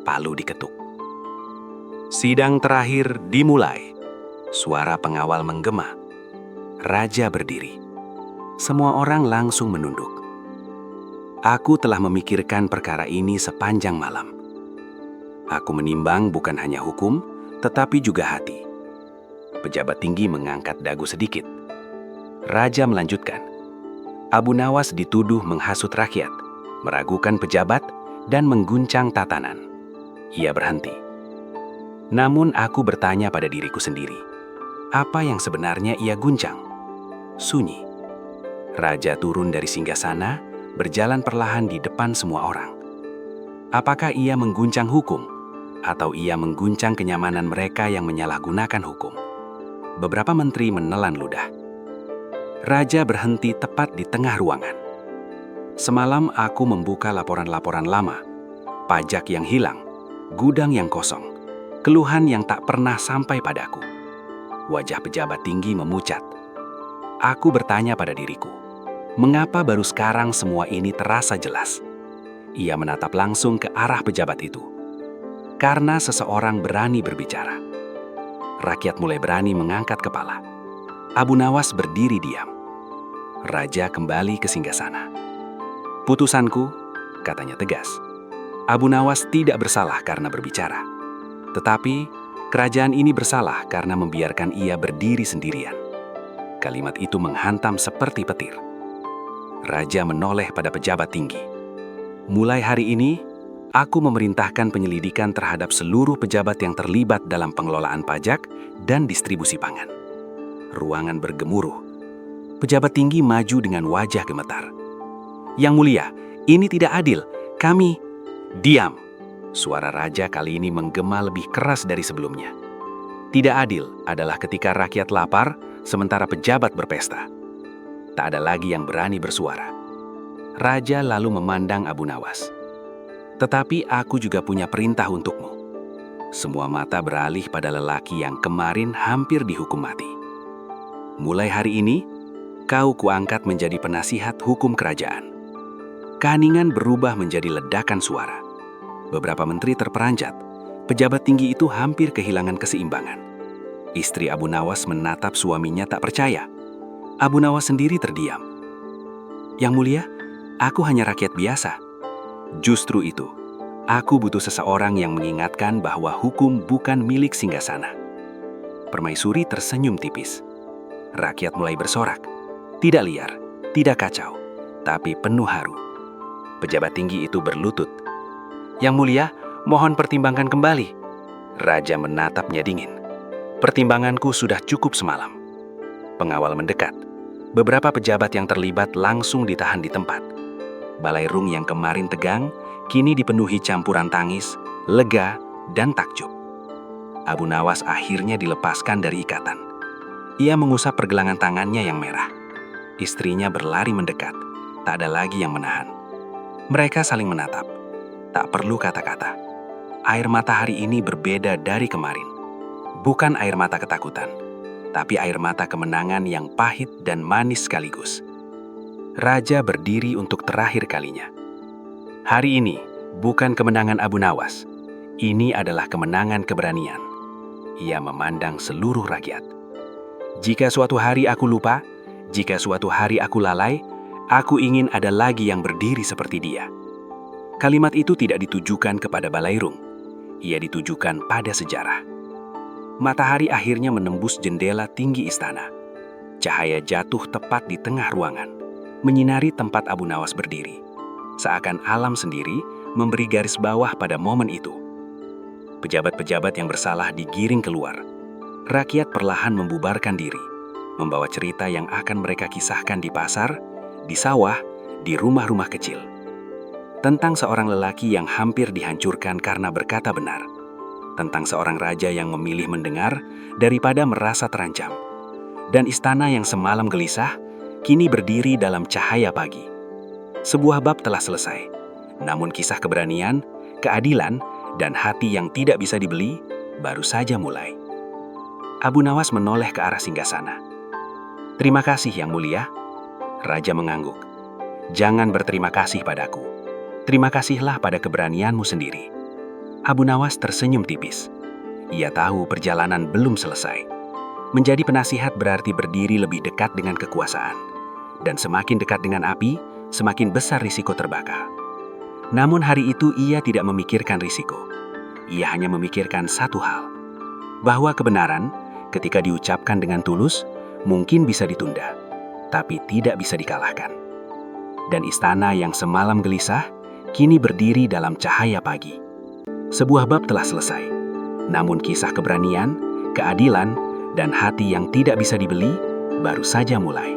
F: Palu diketuk. Sidang terakhir dimulai. Suara pengawal menggema. Raja berdiri. Semua orang langsung menunduk. Aku telah memikirkan perkara ini sepanjang malam. Aku menimbang bukan hanya hukum, tetapi juga hati. Pejabat tinggi mengangkat dagu sedikit. Raja melanjutkan. Abu Nawas dituduh menghasut rakyat, meragukan pejabat, dan mengguncang tatanan. Ia berhenti. Namun aku bertanya pada diriku sendiri, apa yang sebenarnya ia guncang? Sunyi. Raja turun dari singgasana, berjalan perlahan di depan semua orang. Apakah ia mengguncang hukum, atau ia mengguncang kenyamanan mereka yang menyalahgunakan hukum? Beberapa menteri menelan ludah. Raja berhenti tepat di tengah ruangan. Semalam aku membuka laporan-laporan lama, pajak yang hilang, gudang yang kosong, keluhan yang tak pernah sampai padaku. Wajah pejabat tinggi memucat. Aku bertanya pada diriku, mengapa baru sekarang semua ini terasa jelas? Ia menatap langsung ke arah pejabat itu. Karena seseorang berani berbicara. Rakyat mulai berani mengangkat kepala. Abu Nawas berdiri diam. Raja kembali ke singgasana. Putusanku, katanya tegas. Abu Nawas tidak bersalah karena berbicara. Tetapi, kerajaan ini bersalah karena membiarkan ia berdiri sendirian. Kalimat itu menghantam seperti petir. Raja menoleh pada pejabat tinggi. Mulai hari ini, aku memerintahkan penyelidikan terhadap seluruh pejabat yang terlibat dalam pengelolaan pajak dan distribusi pangan. Ruangan bergemuruh. Pejabat tinggi maju dengan wajah gemetar. Yang mulia, ini tidak adil. Kami... Diam. Suara raja kali ini menggema lebih keras dari sebelumnya. Tidak adil adalah ketika rakyat lapar, sementara pejabat berpesta. Tak ada lagi yang berani bersuara. Raja lalu memandang Abu Nawas. Tetapi aku juga punya perintah untukmu. Semua mata beralih pada lelaki yang kemarin hampir dihukum mati. Mulai hari ini, kau kuangkat menjadi penasihat hukum kerajaan. Keheningan berubah menjadi ledakan suara. Beberapa menteri terperanjat. Pejabat tinggi itu hampir kehilangan keseimbangan. Istri Abu Nawas menatap suaminya tak percaya. Abu Nawas sendiri terdiam. Yang mulia, aku hanya rakyat biasa. Justru itu, aku butuh seseorang yang mengingatkan bahwa hukum bukan milik singgasana. Permaisuri tersenyum tipis. Rakyat mulai bersorak. Tidak liar, tidak kacau, tapi penuh haru. Pejabat tinggi itu berlutut. Yang mulia, mohon pertimbangkan kembali. Raja menatapnya dingin. Pertimbanganku sudah cukup semalam. Pengawal mendekat. Beberapa pejabat yang terlibat langsung ditahan di tempat. Balairung yang kemarin tegang, kini dipenuhi campuran tangis, lega, dan takjub. Abu Nawas akhirnya dilepaskan dari ikatan. Ia mengusap pergelangan tangannya yang merah. Istrinya berlari mendekat. Tak ada lagi yang menahan. Mereka saling menatap. Tak perlu kata-kata. Air mata hari ini berbeda dari kemarin. Bukan air mata ketakutan, tapi air mata kemenangan yang pahit dan manis sekaligus. Raja berdiri untuk terakhir kalinya. Hari ini bukan kemenangan Abu Nawas. Ini adalah kemenangan keberanian. Ia memandang seluruh rakyat. Jika suatu hari aku lupa, jika suatu hari aku lalai, aku ingin ada lagi yang berdiri seperti dia. Kalimat itu tidak ditujukan kepada balairung. Ia ditujukan pada sejarah. Matahari akhirnya menembus jendela tinggi istana.
B: Cahaya jatuh tepat di tengah ruangan, menyinari tempat Abu Nawas berdiri. Seakan alam sendiri memberi garis bawah pada momen itu. Pejabat-pejabat yang bersalah digiring keluar. Rakyat perlahan membubarkan diri, membawa cerita yang akan mereka kisahkan di pasar, di sawah, di rumah-rumah kecil. Tentang seorang lelaki yang hampir dihancurkan karena berkata benar. Tentang seorang raja yang memilih mendengar daripada merasa terancam. Dan istana yang semalam gelisah, kini berdiri dalam cahaya pagi. Sebuah bab telah selesai, namun kisah keberanian, keadilan, dan hati yang tidak bisa dibeli baru saja mulai. Abu Nawas menoleh ke arah singgasana. "Terima kasih, Yang Mulia." Raja mengangguk. "Jangan berterima kasih padaku. Terima kasihlah pada keberanianmu sendiri." Abu Nawas tersenyum tipis. Ia tahu perjalanan belum selesai. Menjadi penasihat berarti berdiri lebih dekat dengan kekuasaan. Dan semakin dekat dengan api, semakin besar risiko terbakar. Namun hari itu ia tidak memikirkan risiko. Ia hanya memikirkan satu hal. Bahwa kebenaran, ketika diucapkan dengan tulus, mungkin bisa ditunda, tapi tidak bisa dikalahkan. Dan istana yang semalam gelisah, kini berdiri dalam cahaya pagi. Sebuah bab telah selesai. Namun kisah keberanian, keadilan, dan hati yang tidak bisa dibeli baru saja mulai.